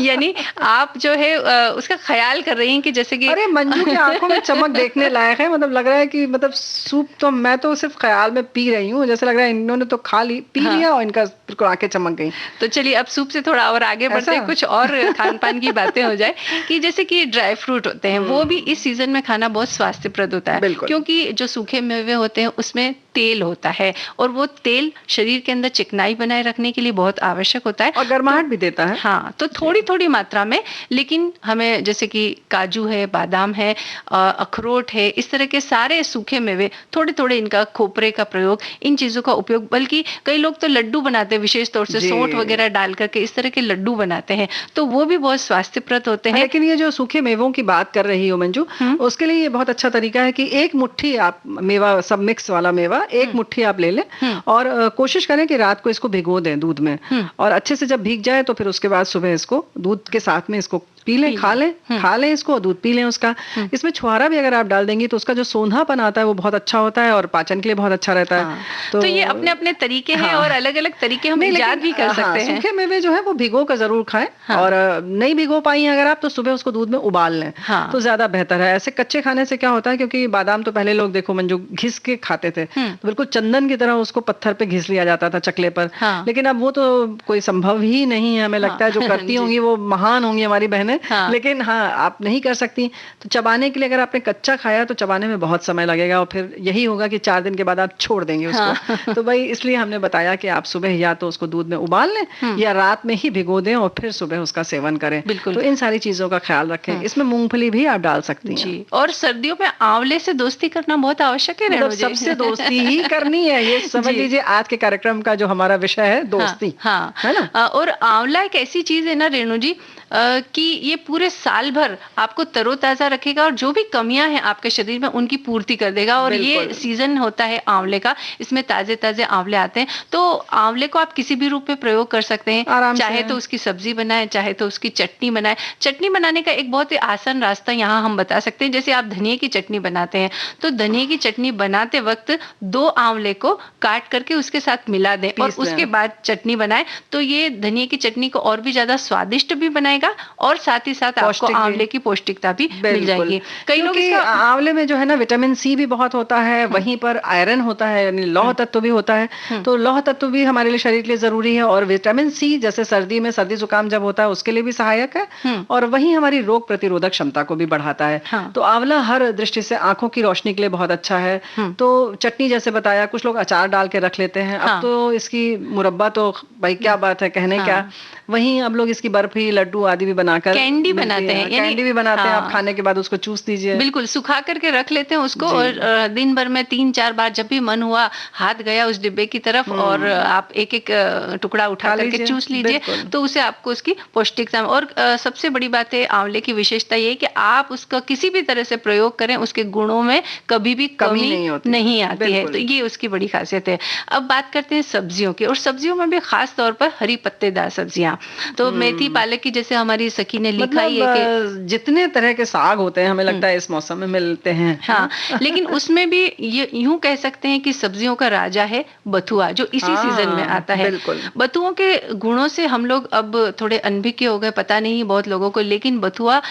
यानी आप जो है उसका ख्याल कर रही हैं कि जैसे कि अरे मंजू की आंखों में चमक देखने लायक है, मतलब लग रहा है कि मतलब सूप तो मैं तो सिर्फ ख्याल में पी रही हूँ, जैसे लग रहा है इन्होंने तो पी लिया और इनका बिल्कुल आंखें चमक गई। तो चलिए अब सूप से थोड़ा और आगे बढ़ते हैं, कुछ और खान पान की बातें हो जाए कि जैसे कि ड्राई फ्रूट होते हैं वो भी इस सीजन में खाना बहुत स्वास्थ्यप्रद होता है, क्योंकि जो सूखे मेवे होते हैं उसमें तेल होता है और वो तेल शरीर के अंदर चिकनाई बनाए रखने के लिए बहुत आवश्यक होता है और गर्माहट भी देता है। हाँ, तो थोड़ी थोड़ी मात्रा में, लेकिन हमें जैसे कि काजू है, बादाम है, अखरोट है, इस तरह के सारे सूखे मेवे, थोड़े थोड़े इनका खोपरे का प्रयोग, इन चीजों का उपयोग, बल्कि कई लोग तो लड्डू बनाते हैं विशेष तौर से सौंठ वगैरह डाल करके इस तरह के लड्डू बनाते हैं, तो वो भी बहुत स्वास्थ्यप्रद होते हैं। लेकिन ये जो सूखे मेवों की बात कर रही हो मंजू, उसके लिए ये बहुत अच्छा तरीका है कि एक मुट्ठी आप मेवा, सब मिक्स वाला मेवा एक मुट्ठी आप ले लें और कोशिश करें कि रात को इसको भिगो दें दूध में और अच्छे से जब भीग जाए तो फिर उसके बाद सुबह इसको दूध के साथ में इसको पी लें, खा लें इसको, दूध पी लें उसका। इसमें छुहारा भी अगर आप डाल देंगी तो उसका जो सोंधापन आता है वो बहुत अच्छा होता है और पाचन के लिए बहुत अच्छा रहता है। तो ये अपने अपने तरीके हैं और अलग अलग तरीके हम इजाद भी कर सकते हैं। सूखे मेवे जो है वो भिगो कर जरूर खाएं और नहीं भिगो पाई हैं अगर आप तो सुबह उसको दूध में उबाल लें तो ज्यादा बेहतर है। ऐसे कच्चे खाने से क्या होता है, क्योंकि बादाम तो पहले लोग देखो मंजू घिस के खाते थे, तो बिल्कुल चंदन की तरह उसको पत्थर पे घिस लिया जाता था चकले पर, लेकिन अब वो तो कोई संभव ही नहीं है। हमें लगता है जो करती होंगी वो महान होंगी हमारी बहनें, लेकिन आप नहीं कर सकती। तो चबाने के लिए अगर आपने कच्चा खाया तो चबाने में बहुत समय लगेगा और फिर यही होगा कि 4 दिन के बाद आप छोड़ देंगे उसको। तो भाई इसलिए हमने बताया कि आप सुबह या तो उसको दूध में उबाल लें या रात में ही भिगो दें और फिर सुबह उसका सेवन करें। तो इन सारी चीजों का ख्याल रखें। इसमें मूंगफली भी आप डाल सकती हैं जी। और सर्दियों में आंवले से दोस्ती करना बहुत आवश्यक है, मतलब सबसे दोस्ती ही करनी है, ये समझ लीजिए आज के कार्यक्रम का जो हमारा विषय है, दोस्ती। हाँ, है ना। और आंवला एक ऐसी चीज है ना रेणु जी कि ये पूरे साल भर आपको तरोताजा रखेगा और जो भी कमियां हैं आपके शरीर में उनकी पूर्ति कर देगा। और ये सीजन होता है आंवले का, इसमें ताजे ताजे आंवले आते हैं, तो आंवले को आप किसी भी रूप में प्रयोग कर सकते हैं, चाहे तो उसकी सब्जी बनाए, चाहे तो उसकी चटनी बनाए। चटनी बनाने का एक बहुत ही आसान रास्ता यहाँ हम बता सकते हैं। जैसे आप धनिया की चटनी बनाते हैं तो धनिया की चटनी बनाते वक्त 2 आंवले को काट करके उसके साथ मिला दें और उसके बाद चटनी बनाए, तो ये धनिया की चटनी को और भी ज्यादा स्वादिष्ट भी बनाएगा और साथ ही साथ आपको आंवले की पौष्टिकता भी मिल जाएगी। कई लोग आंवले में जो है ना विटामिन सी भी बहुत होता है, वहीं पर आयरन होता है, यानी लौह तत्व भी होता है, तो लौह तत्व भी हमारे लिए शरीर के लिए जरूरी है। और विटामिन सी जैसे सर्दी में सर्दी जुकाम जब होता है उसके लिए भी सहायक है और वहीं हमारी रोग प्रतिरोधक क्षमता को भी बढ़ाता है। तो आंवला हर दृष्टि से आंखों की रोशनी के लिए बहुत अच्छा है। तो चटनी जैसे बताया, कुछ लोग अचार डाल के रख लेते हैं, अब तो इसकी मुरब्बा तो भाई क्या बात है, कहने क्या। वहीं अब लोग इसकी बर्फी, लड्डू आदि भी बनाकर कैंडी बनाते हैं, कैंडी भी बनाते हैं। आप खाने के बाद उसको चूस दीजिए, बिल्कुल सुखा करके रख लेते हैं उसको और दिन भर में 3-4 बार जब भी मन हुआ हाथ गया उस डिब्बे की तरफ और आप एक एक टुकड़ा उठा करके चूस लीजिए, तो उसे आपको उसकी पौष्टिकता। और सबसे बड़ी बात है आंवले की विशेषता ये कि आप उसका किसी भी तरह से प्रयोग करें उसके गुणों में कभी भी कमी नहीं आती है, तो ये उसकी बड़ी खासियत है। अब बात करते हैं सब्जियों की, और सब्जियों में भी खास तौर पर हरी पत्तेदार सब्जियां, तो मेथी पालक की जैसे हमारी सखी ने लिखा ही है कि जितने तरह के साग होते हैं हमें लगता है इस मौसम में मिलते हैं। हाँ, लेकिन उसमें भी ये यूं कह सकते हैं कि सब्जियों का राजा है बथुआ, जो इसी सीजन में आता है। बथुओं के गुणों से हम लोग अब थोड़े अनभिज्ञ हो गए, पता नहीं बहुत लोगों को, लेकिन बथुआ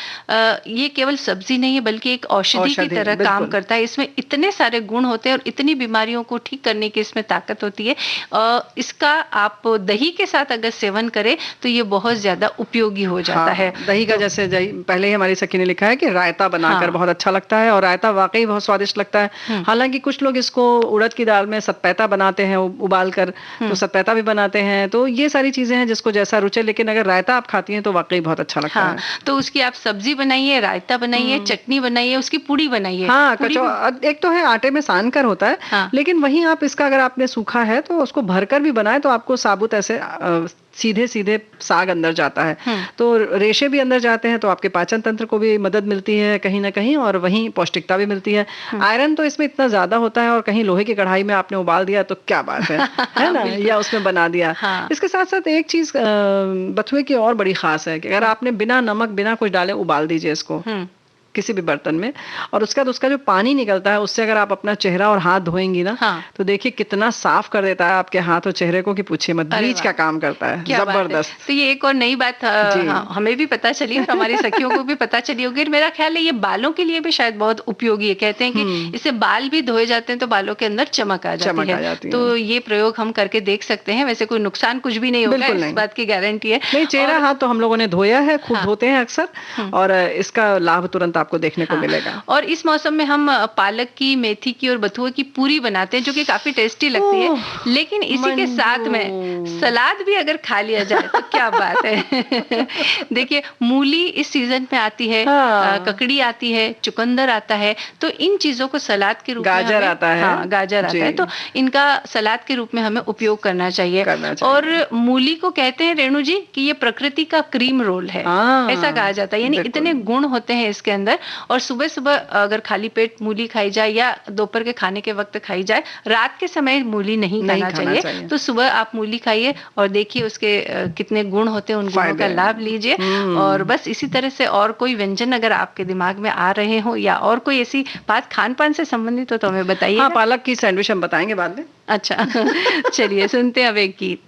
ये केवल सब्जी नहीं है बल्कि एक औषधि की तरह काम करता है। इसमें इतने सारे गुण होते हैं और इतनी बीमारियों को ठीक करने की इसमें ताकत होती है। इसका आप दही के साथ अगर सेवन करें तो ये बहुत ज्यादा उपयोगी हो जाता है। दही का जैसे पहले ही हमारी सखी ने लिखा है कि रायता बनाकर बहुत अच्छा लगता है और रायता वाकई बहुत स्वादिष्ट लगता है। हालांकि कुछ लोग इसको उड़द की दाल में सतपैता बनाते हैं उबाल कर, तो सतपैता भी बनाते हैं। तो ये सारी चीजें हैं जिसको जैसा रुचे, लेकिन अगर रायता आप खाती हैं तो वाकई बहुत अच्छा लगता है। तो उसकी आप सब्जी बनाइए, रायता बनाइए, चटनी बनाइए, उसकी पूड़ी बनाइए। हाँ, एक तो है आटे में सान कर होता है, लेकिन वहीं आप इसका अगर आपने सूखा है तो उसको भरकर भी बनाए तो आपको साबुत ऐसे सीधे सीधे साग अंदर जाता है। तो रेशे भी अंदर जाते हैं तो आपके पाचन तंत्र को भी मदद मिलती है कहीं ना कहीं, और वहीं पौष्टिकता भी मिलती है। आयरन तो इसमें इतना ज्यादा होता है, और कहीं लोहे की कढ़ाई में आपने उबाल दिया तो क्या बात है ना, या उसमें बना दिया। इसके साथ साथ एक चीज बथुए की और बड़ी खास है कि अगर आपने बिना नमक बिना कुछ डाले उबाल दीजिए इसको किसी भी बर्तन में, और उसका जो पानी निकलता है उससे अगर आप अपना चेहरा और हाथ धोएंगी ना, तो देखिए कितना साफ कर देता है आपके हाथ और चेहरे को कि पूछिए मत, ब्लीच का काम करता है, जबरदस्त। तो ये एक और नई बात हमें भी पता चली और हमारी सखियों को भी पता चली होगी। मेरा ख्याल है ये बालों के लिए भी शायद बहुत उपयोगी है। कहते हैं कि इससे बाल भी धोए जाते हैं तो बालों के अंदर चमक आ जाती है। तो ये प्रयोग हम करके देख सकते हैं। वैसे कोई नुकसान कुछ भी नहीं होगा, इस बात की गारंटी है। नहीं, चेहरा हाथ तो हम लोगों ने धोया है, खूब धोते हैं अक्सर, और इसका लाभ तुरंत आपको देखने को मिलेगा। और इस मौसम में हम पालक की, मेथी की और बथुए की पूरी बनाते हैं जो कि काफी टेस्टी लगती है। लेकिन इसी के साथ में सलाद भी अगर खा लिया जाए तो क्या बात है। देखिए मूली इस सीजन में आती है, ककड़ी आती है, चुकंदर आता है, तो इन चीजों को सलाद के रूप में गाजर आता है, गाजर आता है, तो इनका सलाद के रूप में हमें उपयोग करना चाहिए। और मूली को कहते हैं रेणु जी कि ये प्रकृति का क्रीम रोल है, ऐसा कहा जाता है। यानी इतने गुण होते हैं इसके अंदर। और सुबह सुबह अगर खाली पेट मूली खाई जाए या दोपहर के खाने के वक्त खाई जाए, रात के समय मूली नहीं खाना चाहिए। तो सुबह आप मूली खाइए और देखिए उसके कितने गुण होते हैं, उन गुणों का लाभ लीजिए। और बस इसी तरह से और कोई व्यंजन अगर आपके दिमाग में आ रहे हो या और कोई ऐसी बात खान पान से संबंधित हो तो हमें बताइए। हाँ, पालक की सैंडविच हम बताएंगे बाद में। अच्छा चलिए सुनते हैं अब एक गीत।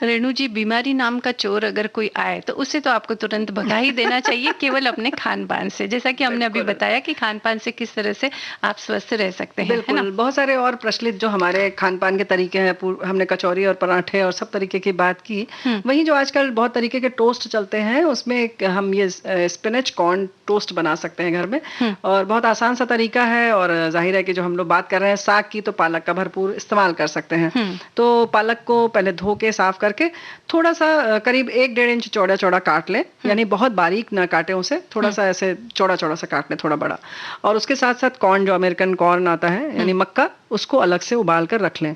रेणु जी, बीमारी नाम का चोर अगर कोई आए तो उसे तो आपको तुरंत भगा ही देना चाहिए, केवल अपने खान पान से, जैसा कि हमने अभी बताया कि खान पान से किस तरह से आप स्वस्थ रह सकते हैं, है ना? बिल्कुल, बहुत सारे और प्रचलित जो हमारे खान पान के तरीके हैं, हमने कचौरी और पराठे और सब तरीके की बात की। वहीं जो आजकल बहुत तरीके के टोस्ट चलते हैं, उसमें हम ये स्पिनच कॉर्न टोस्ट बना सकते हैं घर में, और बहुत आसान सा तरीका है। और जाहिर है कि जो हम लोग बात कर रहे हैं साग की, तो पालक का भरपूर इस्तेमाल कर सकते हैं। तो पालक को पहले धो के साफ करके थोड़ा सा करीब 1-1.5 इंच चौड़ा चौड़ा काट लें, यानी बहुत बारीक ना काटे उसे, थोड़ा सा ऐसे चौड़ा चौड़ा सा काट लें, थोड़ा बड़ा। और उसके साथ साथ कॉर्न, जो अमेरिकन कॉर्न आता है यानी मक्का, उसको अलग से उबाल कर रख लें।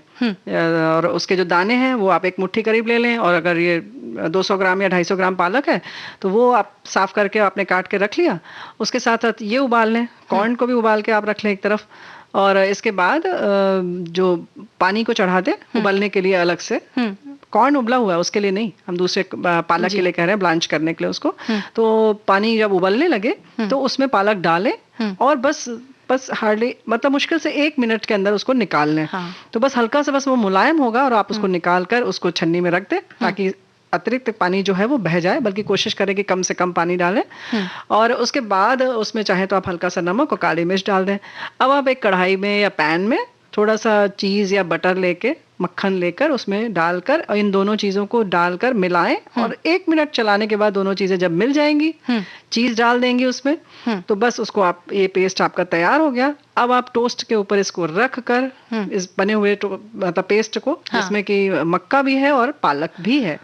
और उसके जो दाने हैं वो आप 1 मुट्ठी करीब ले लें। और अगर ये 200 ग्राम या 250 ग्राम पालक है तो वो आप साफ करके आपने काट के रख लिया। उसके साथ साथ ये उबाल लें, कॉर्न को भी उबाल के आप रख लें एक तरफ। और इसके बाद जो पानी को चढ़ा दें उबलने के लिए अलग से, कॉर्न उबला हुआ है उसके लिए नहीं, हम दूसरे पालक के लिए कह रहे हैं, ब्लांच करने के लिए उसको। तो पानी जब उबलने लगे तो उसमें पालक डालें और बस हार्डली, मतलब मुश्किल से 1 मिनट के अंदर उसको निकाल लें। तो बस हल्का सा, बस वो मुलायम होगा और आप उसको निकाल कर उसको छन्नी में रख दें, ताकि अतिरिक्त पानी जो है वो बह जाए, बल्कि कोशिश करें कि कम से कम पानी डालें। और उसके बाद उसमें चाहे तो आप हल्का सा नमक और काली मिर्च डाल दें। अब आप एक कढ़ाई में या पैन में थोड़ा सा चीज़ या बटर लेके, मक्खन लेकर उसमें डालकर, और इन दोनों चीज़ों को डालकर मिलाएं। और 1 मिनट चलाने के बाद दोनों चीज़ें जब मिल जाएंगी, चीज़ डाल देंगी उसमें, तो बस उसको आप, ये पेस्ट आपका तैयार हो गया। अब आप टोस्ट के ऊपर इसको रख कर इस बने हुए मतलब पेस्ट को, जिसमें कि मक्का भी है और पालक भी है,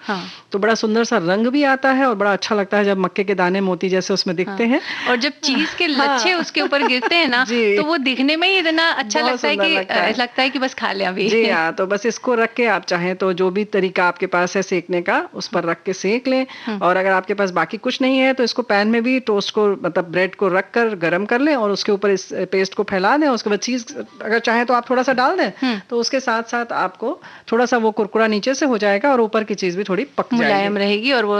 तो बड़ा सुंदर सा रंग भी आता है और बड़ा अच्छा लगता है जब मक्के के दाने मोती जैसे उसमें दिखते हैं। और जब चीज के लच्छे उसके ऊपर गिरते हैं ना, तो वो दिखने में ही इतना अच्छा लगता है कि बस खा लें अभी। जी हाँ, तो बस इसको रख के आप चाहें तो जो भी तरीका आपके पास है सेकने का, उस पर रख के सेक लें। और अगर आपके पास बाकी कुछ नहीं है तो इसको पैन में भी टोस्ट को, मतलब ब्रेड को रख कर गरम कर लें और उसके ऊपर इस पेस्ट को फैला दें। उसके बाद चीज अगर चाहे तो आप थोड़ा सा डाल दें, तो उसके साथ साथ आपको थोड़ा सा वो कुरकुरा नीचे से हो जाएगा और ऊपर की चीज भी थोड़ी पक जाएगी, मुलायम रहेगी और वो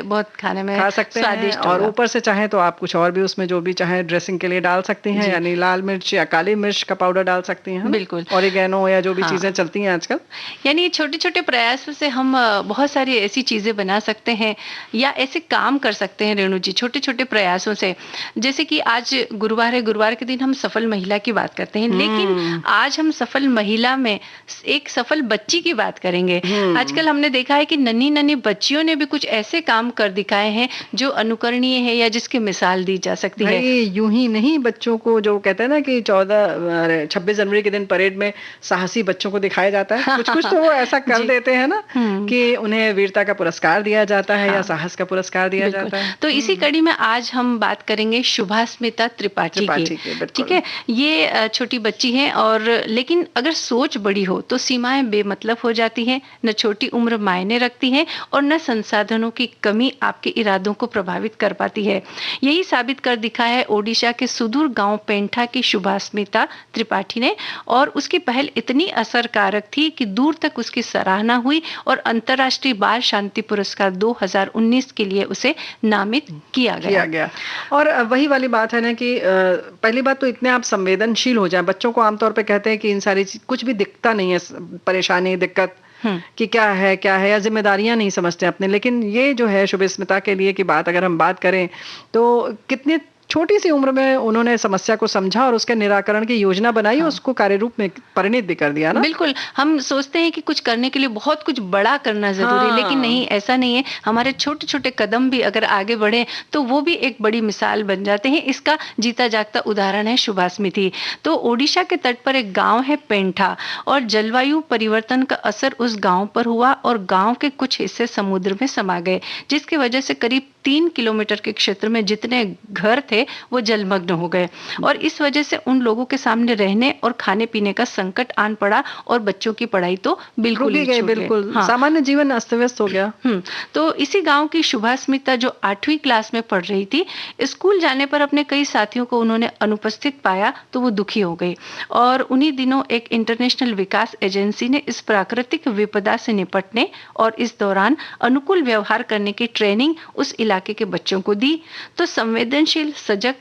बहुत खाने में खा सकते हैं। और ऊपर से चाहे तो आप कुछ और भी उसमें जो भी चाहे ड्रेसिंग के लिए डाल सकती हैं, यानी लाल मिर्च या काली मिर्च का पाउडर डाल सकती हैं, बिल्कुल, ऑरिगेनो या जो भी चीजें चलती हैं आजकल। यानी छोटे छोटे प्रयासों से हम बहुत सारी ऐसी चीजें बना सकते हैं या ऐसे काम कर सकते हैं रेणु जी, छोटे छोटे प्रयासों से। जैसे कि आज गुरुवार है, गुरुवार के दिन हम सफल महिला की बात करते हैं, लेकिन आज हम सफल महिला में एक सफल बच्ची की बात करेंगे। आजकल हमने देखा है कि नन्ही नन्ही बच्चियों ने भी कुछ ऐसे काम कर दिखाए हैं जो अनुकरणीय है या जिसकी मिसाल दी जा सकती है। यूं ही नहीं, बच्चों को जो कहते हैं ना कि 26 जनवरी के दिन परेड में साहसी बच्चों को दिखाया जाता है, कुछ कुछ तो वो ऐसा कर देते हैं ना कि उन्हें वीरता का पुरस्कार दिया जाता है या साहस का पुरस्कार दिया जाता है। तो इसी कड़ी में आज हम बात करेंगे शुभास्मिता त्रिपाठी की। ठीक है, ये छोटी बच्ची है और लेकिन अगर सोच बड़ी हो तो सीमाएं बेमतलब हो जाती हैं, न छोटी उम्र मायने रखती है और न संसाधनों की कमी आपके इरादों को प्रभावित कर पाती है। यही साबित कर दिखाया है ओडिशा के सुदूर गांव पेंठा की शुभास्मिता त्रिपाठी ने, और उसकी पहल इतनी असरकारक थी कि दूर तक उसकी सराहना हुई और अंतर्राष्ट्रीय बाल शांति पुरस्कार 2019 के लिए उसे नामित किया गया। और वही वाली बात है ना कि पहली बात तो इतने आप संवेदनशील हो जाए। बच्चों को आमतौर पे कहते हैं कि इन सारी कुछ भी दिखता नहीं है, परेशानी दिक्कत कि क्या है या जिम्मेदारियां नहीं समझते अपने। लेकिन ये जो है शुभास्मिता के लिए की बात अगर हम बात करें तो कितनी छोटी सी उम्र में उन्होंने समस्या को समझा और उसके निराकरण की योजना बनाई और उसको कार्य रूप में परिणित भी कर दिया ना। बिल्कुल, हम सोचते हैं कि कुछ करने के लिए बहुत कुछ बड़ा करना जरूरी, लेकिन नहीं, ऐसा नहीं है। हमारे छोटे छोटे कदम भी अगर आगे बढ़े तो वो भी एक बड़ी मिसाल बन जाते हैं। इसका जीता जागता उदाहरण है शुभास्मिता। तो ओडिशा के तट पर एक गाँव है पेंठा, और जलवायु परिवर्तन का असर उस गाँव पर हुआ और गाँव के कुछ हिस्से समुद्र में समा गए, जिसकी वजह से करीब 3 किलोमीटर के क्षेत्र में जितने घर थे वो जलमग्न हो गए, और इस वजह से उन लोगों के सामने रहने और खाने पीने का संकट आन पड़ा और बच्चों की पढ़ाई तो बिल्कुल ही छूट गई। सामान्य जीवन अस्त व्यस्त हो गया। तो इसी गांव की शुभास्मिता जो 8वीं क्लास में पढ़ रही थी, स्कूल जाने पर अपने कई साथियों को उन्होंने अनुपस्थित पाया तो वो दुखी हो गई, और उन्हीं दिनों एक इंटरनेशनल विकास एजेंसी ने इस प्राकृतिक विपदा से निपटने और इस दौरान अनुकूल व्यवहार करने की ट्रेनिंग उस इलाके इलाके के बच्चों को दी, तो संवेदनशील सजग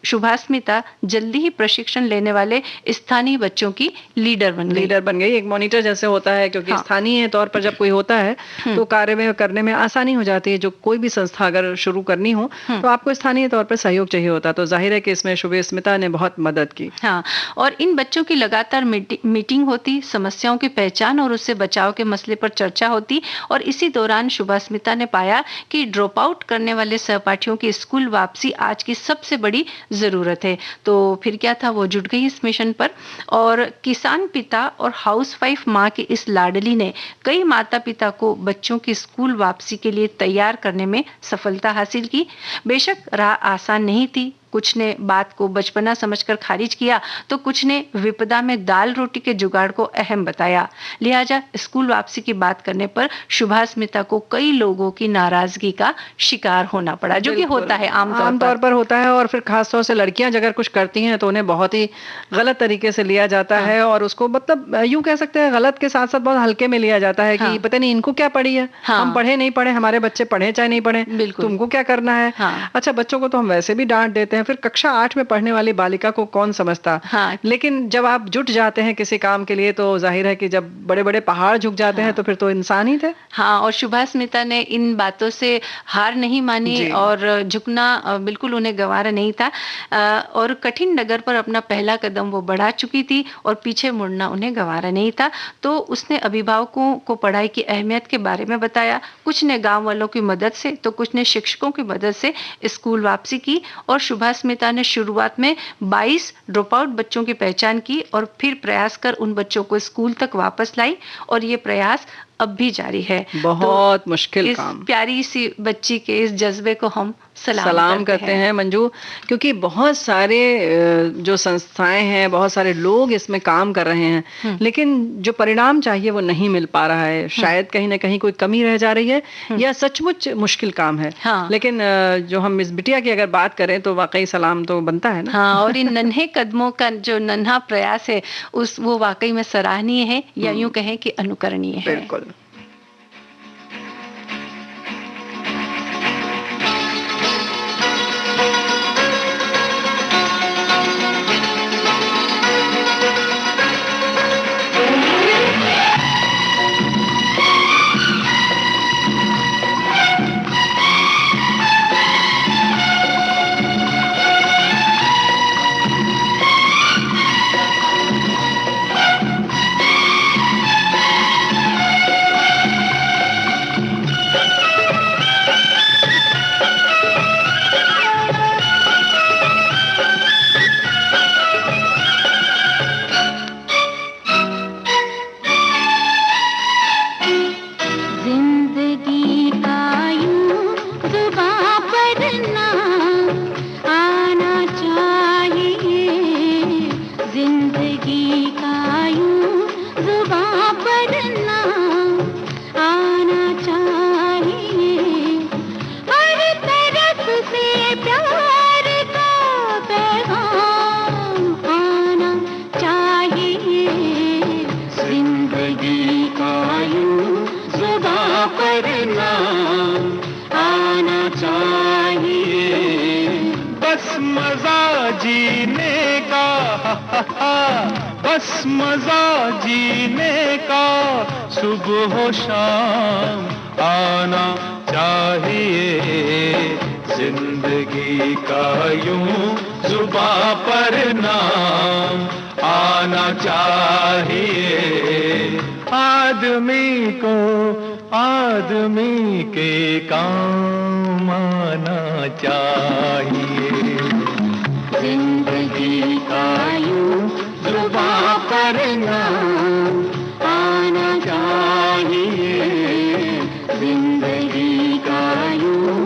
शुभास्मिता जल्दी ही प्रशिक्षण लेने वाले स्थानीय बच्चों की लीडर बन गई। एक मॉनिटर जैसे होता है, क्योंकि हाँ। स्थानीय तौर पर जब कोई होता है तो कार्य में करने में आसानी हो जाती है। जो कोई भी संस्था अगर शुरू करनी हो तो आपको स्थानीय तौर पर सहयोग चाहिए होता है, तो जाहिर है कि इसमें शुभस्मिता ने बहुत मदद की। हाँ, और इन बच्चों की लगातार मीटिंग होती, समस्याओं की पहचान और उससे बचाव के मसले पर चर्चा होती, और इसी दौरान शुभास्मिता ने पाया कि ड्रॉप आउट करने वाले सहपाठियों की स्कूल वापसी आज की सबसे बड़ी जरूरत है। तो फिर क्या था, वो जुट गई इस मिशन पर, और किसान पिता और हाउसवाइफ माँ की इस लाडली ने कई माता पिता को बच्चों की स्कूल वापसी के लिए तैयार करने में सफलता हासिल की। बेशक राह आसान नहीं थी, कुछ ने बात को बचपना समझकर खारिज किया, तो कुछ ने विपदा में दाल रोटी के जुगाड़ को अहम बताया। लिहाजा स्कूल वापसी की बात करने पर शुभास्मिता को कई लोगों की नाराजगी का शिकार होना पड़ा, जो कि होता है आमतौर पर होता है। और फिर खासतौर से लड़कियां अगर कुछ करती हैं तो उन्हें बहुत ही गलत तरीके से लिया जाता है, और उसको मतलब यूं कह सकते हैं गलत के साथ साथ बहुत हल्के में लिया जाता है कि पता नहीं इनको क्या पड़ी है, हम पढ़े नहीं पढ़े, हमारे बच्चे पढ़े चाहे नहीं पढ़े, तुमको क्या करना है। अच्छा, बच्चों को तो हम वैसे भी डांट देते हैं, फिर कक्षा 8 में पढ़ने वाली बालिका को कौन समझता। लेकिन जब आप जुट जाते हैं किसी काम के लिए तो जाहिर है कि जब बड़े बड़े पहाड़ झुक जाते हैं तो फिर तो इंसान ही थे। हाँ, और शुभास्मिता ने इन बातों से हार नहीं मानी, और झुकना बिल्कुल उन्हें गंवारा नहीं था, और कठिन डगर पर अपना पहला कदम वो बढ़ा चुकी थी, और पीछे मुड़ना उन्हें गंवारा नहीं था। तो उसने अभिभावकों को पढ़ाई की अहमियत के बारे में बताया, कुछ ने गांव वालों की मदद से तो कुछ ने शिक्षकों की मदद से स्कूल वापसी की, और शुभास्मिता ने शुरुआत में 22 ड्रॉप आउट बच्चों की पहचान की और फिर प्रयास कर उन बच्चों को स्कूल तक वापस लाई, और ये प्रयास अब भी जारी है। बहुत मुश्किल काम। प्यारी सी बच्ची के इस जज्बे को हम सलाम करते हैं मंजू, क्योंकि बहुत सारे जो संस्थाएं हैं, बहुत सारे लोग इसमें काम कर रहे हैं, लेकिन जो परिणाम चाहिए वो नहीं मिल पा रहा है। शायद कहीं ना कहीं कोई कमी रह जा रही है, या सचमुच मुश्किल काम है। लेकिन जो हम इस बिटिया की अगर बात करें तो वाकई सलाम तो बनता है ना। हाँ, और इन नन्हे कदमों का जो नन्हा प्रयास है वो वाकई में सराहनीय है, या यूं कहें कि अनुकरणीय है। बिल्कुल। बस मजा जीने का सुबह हो शाम आना चाहिए, जिंदगी का यूं जुबां पर नाम आना चाहिए। आदमी को आदमी के काम आना चाहिए, जिंदगी का यूं जुबां पर नाम आना चाहिए, जिंदगी का यूं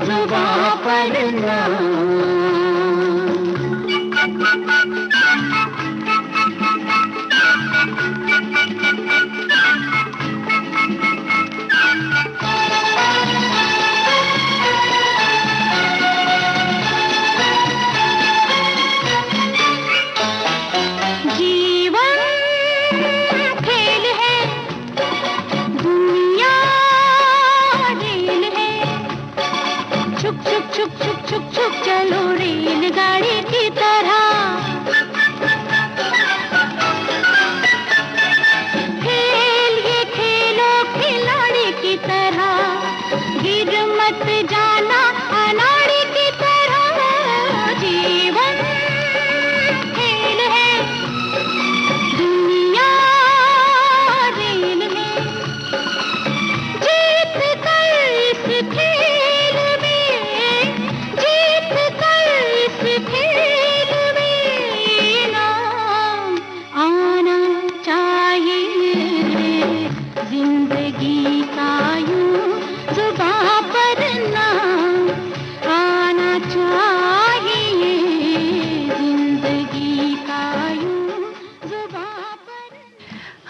जुबां पर नाम।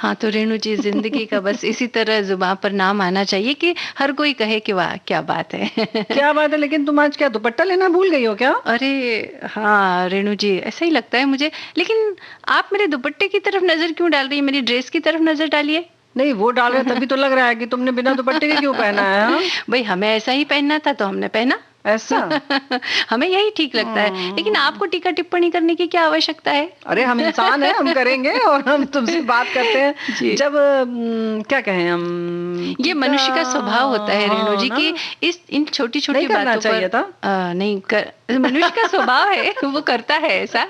हाँ, तो रेणु जी जिंदगी का बस इसी तरह जुबान पर नाम आना चाहिए कि हर कोई कहे कि वाह क्या बात है। क्या बात है। लेकिन तुम आज क्या दुपट्टा लेना भूल गई हो क्या? अरे हाँ रेणु जी, ऐसा ही लगता है मुझे। लेकिन आप मेरे दुपट्टे की तरफ नजर क्यों डाल रही है? मेरी ड्रेस की तरफ नजर डालिए। नहीं, वो डाल रहे तभी तो लग रहा है कि तुमने बिना दुपट्टे के क्यों पहना है, हाँ? भाई हमें ऐसा ही पहनना था तो हमने पहना। ऐसा? हमें यही ठीक लगता है, लेकिन आपको टीका टिप्पणी करने की क्या आवश्यकता है? अरे हम इंसान हैं, हम करेंगे। और हम तुमसे बात करते हैं जब क्या कहें हम, ये मनुष्य का स्वभाव होता है रेणु जी ना? कि इन छोटी छोटी नहीं करना बातों चाहिए पर था। नहीं कर, मनुष्य का स्वभाव है वो करता है ऐसा।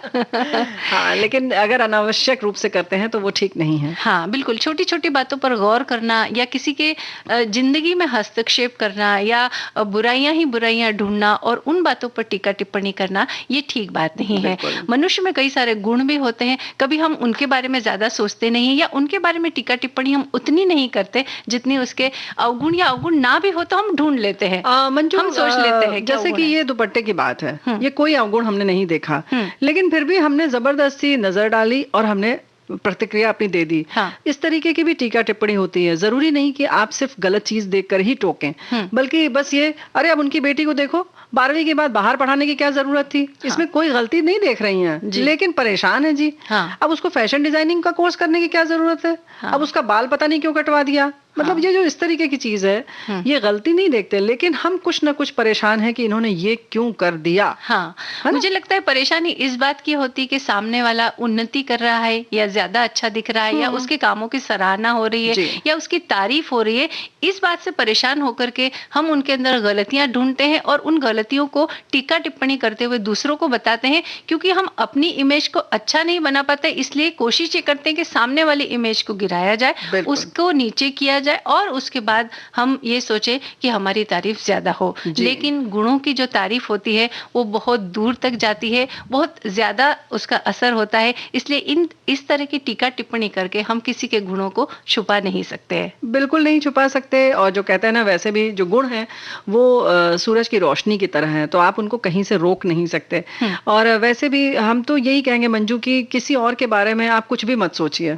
हाँ, लेकिन अगर अनावश्यक रूप से करते हैं तो वो ठीक नहीं है। हाँ बिल्कुल, छोटी छोटी बातों पर गौर करना या किसी के जिंदगी में हस्तक्षेप करना या बुराइयां ही बुराइयां ढूंढना और उन बातों पर टीका टिप्पणी करना, ये ठीक बात नहीं है। मनुष्य में कई सारे गुण भी होते हैं, कभी हम उनके बारे में ज्यादा सोचते नहीं या उनके बारे में टीका टिप्पणी हम उतनी नहीं करते जितनी उसके अवगुण या अवगुण ना भी हो तो हम ढूंढ लेते हैं। मंजू, हम सोच लेते हैं जैसे कि ये दुपट्टे की बात है, ये कोई अवगुण हमने नहीं देखा, लेकिन फिर भी हमने जबरदस्ती नजर डाली और हमने प्रतिक्रिया अपनी दे दी। हाँ। इस तरीके की भी टीका टिप्पणी होती है। जरूरी नहीं कि आप सिर्फ गलत चीज देखकर ही टोकें, बल्कि बस ये, अरे अब उनकी बेटी को देखो, 12वीं के बाद बाहर पढ़ाने की क्या जरूरत थी? हाँ। इसमें कोई गलती नहीं देख रही हैं, लेकिन परेशान है जी। हाँ। अब उसको फैशन डिजाइनिंग का कोर्स करने की क्या जरूरत है? हाँ। अब उसका बाल पता नहीं क्यों कटवा दिया। मतलब ये जो इस तरीके की चीज है, ये गलती नहीं देखते, लेकिन हम कुछ ना कुछ परेशान है कि इन्होंने ये क्यों कर दिया। हाँ, मुझे लगता है परेशानी इस बात की होती है कि सामने वाला उन्नति कर रहा है या ज्यादा अच्छा दिख रहा है या उसके कामों की सराहना हो रही है या उसकी तारीफ हो रही है। इस बात से परेशान होकर के हम उनके अंदर गलतियां ढूंढते हैं और उन गलतियों को टीका टिप्पणी करते हुए दूसरों को बताते हैं, क्योंकि हम अपनी इमेज को अच्छा नहीं बना पाते, इसलिए कोशिश ये करते हैं कि सामने वाली इमेज को गिराया जाए, उसको नीचे किया जाए और उसके बाद हम ये सोचे कि हमारी तारीफ ज्यादा हो। लेकिन गुणों की जो तारीफ होती है वो बहुत दूर तक जाती है, बहुत ज्यादा उसका असर होता है, इसलिए इस तरह की टीका टिप्पणी करके हम किसी के गुणों को छुपा नहीं सकते हैं। बिल्कुल नहीं छुपा सकते। और जो कहते हैं ना, वैसे भी जो गुण हैं वो सूरज की रोशनी की तरह हैं, तो आप उनको कहीं से रोक नहीं सकते। और वैसे भी हम तो यही कहेंगे मंजू की किसी और के बारे में आप कुछ भी मत सोचिए।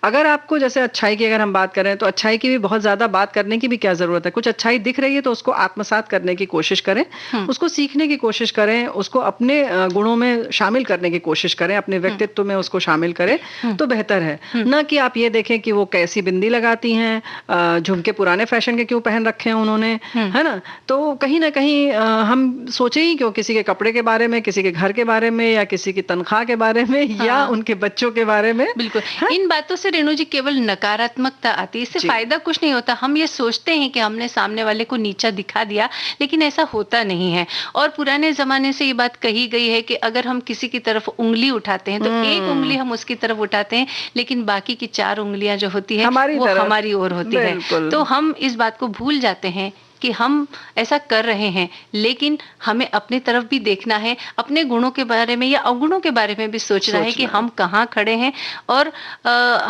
अगर आपको, जैसे अच्छाई की अगर हम बात करें, तो अच्छाई की भी बहुत ज्यादा बात करने की भी क्या जरूरत है? कुछ अच्छाई दिख रही है तो उसको आत्मसात करने की कोशिश करें, उसको सीखने की कोशिश करें, उसको अपने गुणों में शामिल करने की कोशिश करें, अपने व्यक्तित्व में उसको शामिल करें तो बेहतर है। ना कि आप ये देखें कि वो कैसी बिंदी लगाती हैं, झुमके पुराने फैशन के क्यों पहन रखे हैं उन्होंने, है ना? तो कहीं ना कहीं हम सोचे ही क्यों किसी के कपड़े के बारे में, किसी के घर के बारे में या किसी की तनख्वाह के बारे में या उनके बच्चों के बारे में। बिल्कुल। इन बातों से रेणु जी केवल नकारात्मकता आती है, इससे फायदा कुछ नहीं होता। हम ये सोचते हैं कि हमने सामने वाले को नीचा दिखा दिया, लेकिन ऐसा होता नहीं है। और पुराने जमाने से ये बात कही गई है कि अगर हम किसी की तरफ उंगली उठाते हैं तो एक उंगली हम उसकी तरफ उठाते हैं, लेकिन बाकी की 4 उंगलियां जो होती है वो हमारी ओर होती है। तो हम इस बात को भूल जाते हैं कि हम ऐसा कर रहे हैं, लेकिन हमें अपनी तरफ भी देखना है, अपने गुणों के बारे में या अवगुणों के बारे में भी सोचना है कि हम कहाँ खड़े हैं। और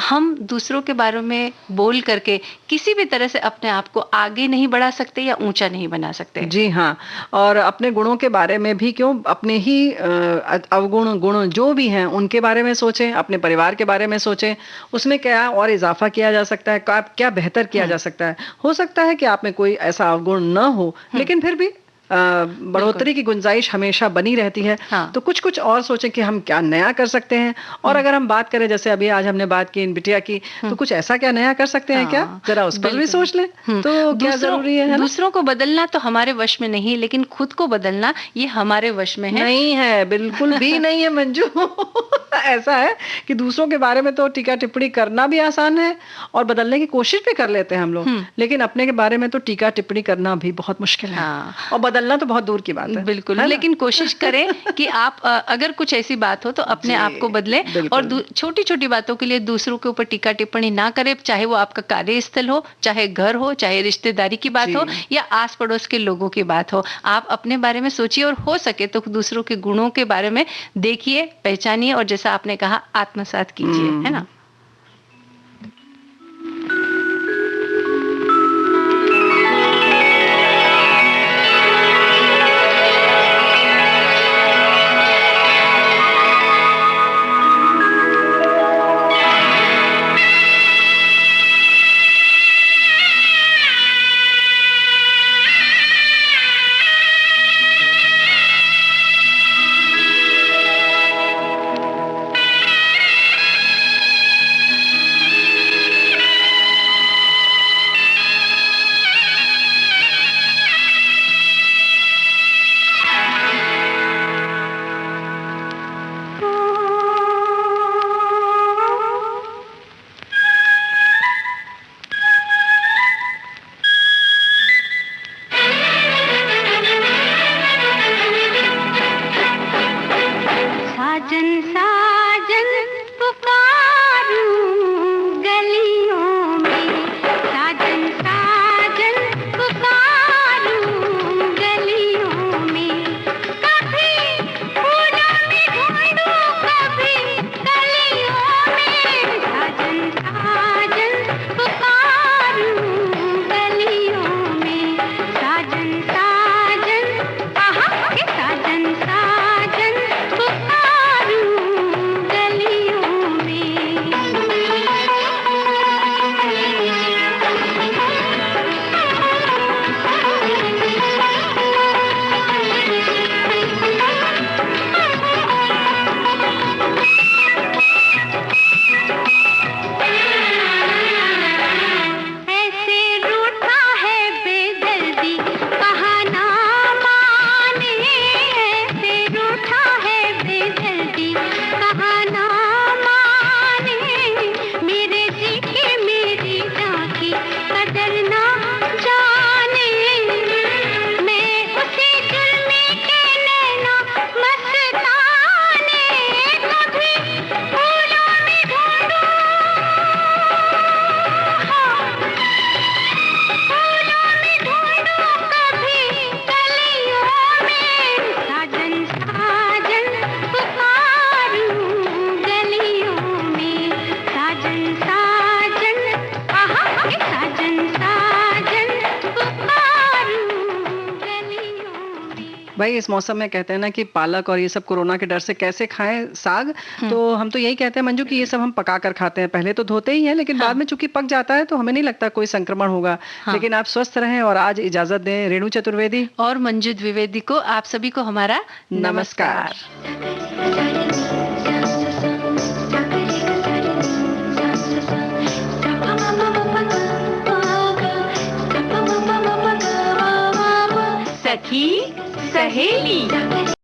हम दूसरों के बारे में बोल करके किसी भी तरह से अपने आप को आगे नहीं बढ़ा सकते या ऊंचा नहीं बना सकते। जी हाँ, और अपने गुणों के बारे में भी क्यों, अपने ही अवगुण गुण जो भी हैं उनके बारे में सोचें, अपने परिवार के बारे में सोचें, उसमें क्या और इजाफा किया जा सकता है, क्या बेहतर किया जा सकता है। हो सकता है कि आप में कोई ऐसा गुण न हो, लेकिन फिर भी बढ़ोतरी की गुंजाइश हमेशा बनी रहती है। तो कुछ कुछ और सोचें कि हम क्या नया कर सकते हैं। और अगर हम बात करें, जैसे अभी आज हमने बात की इन बिटिया की, तो कुछ ऐसा क्या नया कर सकते हैं क्या, जरा उस पर भी सोच लें। तो क्या जरूरी है दूसरों को बदलना तो हमारे वश में नहीं, लेकिन खुद को बदलना ये हमारे वश में है। नहीं है, बिल्कुल भी नहीं है मंजू। ऐसा है कि दूसरों के बारे में तो टीका टिप्पणी करना भी आसान है और बदलने की कोशिश भी कर लेते हैं हम लोग, लेकिन अपने के बारे में तो टीका टिप्पणी करना भी बहुत मुश्किल है। और बदलना तो बहुत दूर की बात है। बिल्कुल, लेकिन कोशिश करें कि आप अगर कुछ ऐसी बात हो तो अपने आप को बदलें और छोटी छोटी बातों के लिए दूसरों के ऊपर टीका टिप्पणी ना करें, चाहे वो आपका कार्यस्थल हो, चाहे घर हो, चाहे रिश्तेदारी की बात हो या आस पड़ोस के लोगों की बात हो। आप अपने बारे में सोचिए और हो सके तो दूसरों के गुणों के बारे में देखिए, पहचानिए और जैसा आपने कहा आत्मसात कीजिए, है ना? साजन साजन पुकारूं गलियों में, साजन साजन पुकारूं गलियों में, कभी फूलों में ढूंढूं कभी कलियों में, साजन साजन पुकारूं गलियों में, साजन साजन आहा के साजन साजन पुकारूं गलियों में। ऐसे रूठा है बेदर्दी कहा ना माने, ऐसे रूठा है बेदर्दी कहा ना माने, मेरे जी के मेरी जान की कदर ना जाने, मैं उसी जुल्मी के नैना मस्ताने, कभी फूलों में ढूंढूं फूलों में ढूंढूं कभी कलियों में, साजन साजन पुकारूं गलियों में, साजन साजन आहा के साजन साजन पुकारूं गलियों में। भाई इस मौसम में कहते हैं ना कि पालक और ये सब कोरोना के डर से कैसे खाएं साग, तो हम तो यही कहते हैं मंजू कि ये सब हम पका कर खाते हैं, पहले तो धोते ही हैं लेकिन बाद में चूंकि पक जाता है तो हमें नहीं लगता कोई संक्रमण होगा। लेकिन आप स्वस्थ रहें और आज इजाजत दें रेणु चतुर्वेदी और मंजू द्विवेदी को, आप सभी को हमारा नमस्कार। सखी सहेली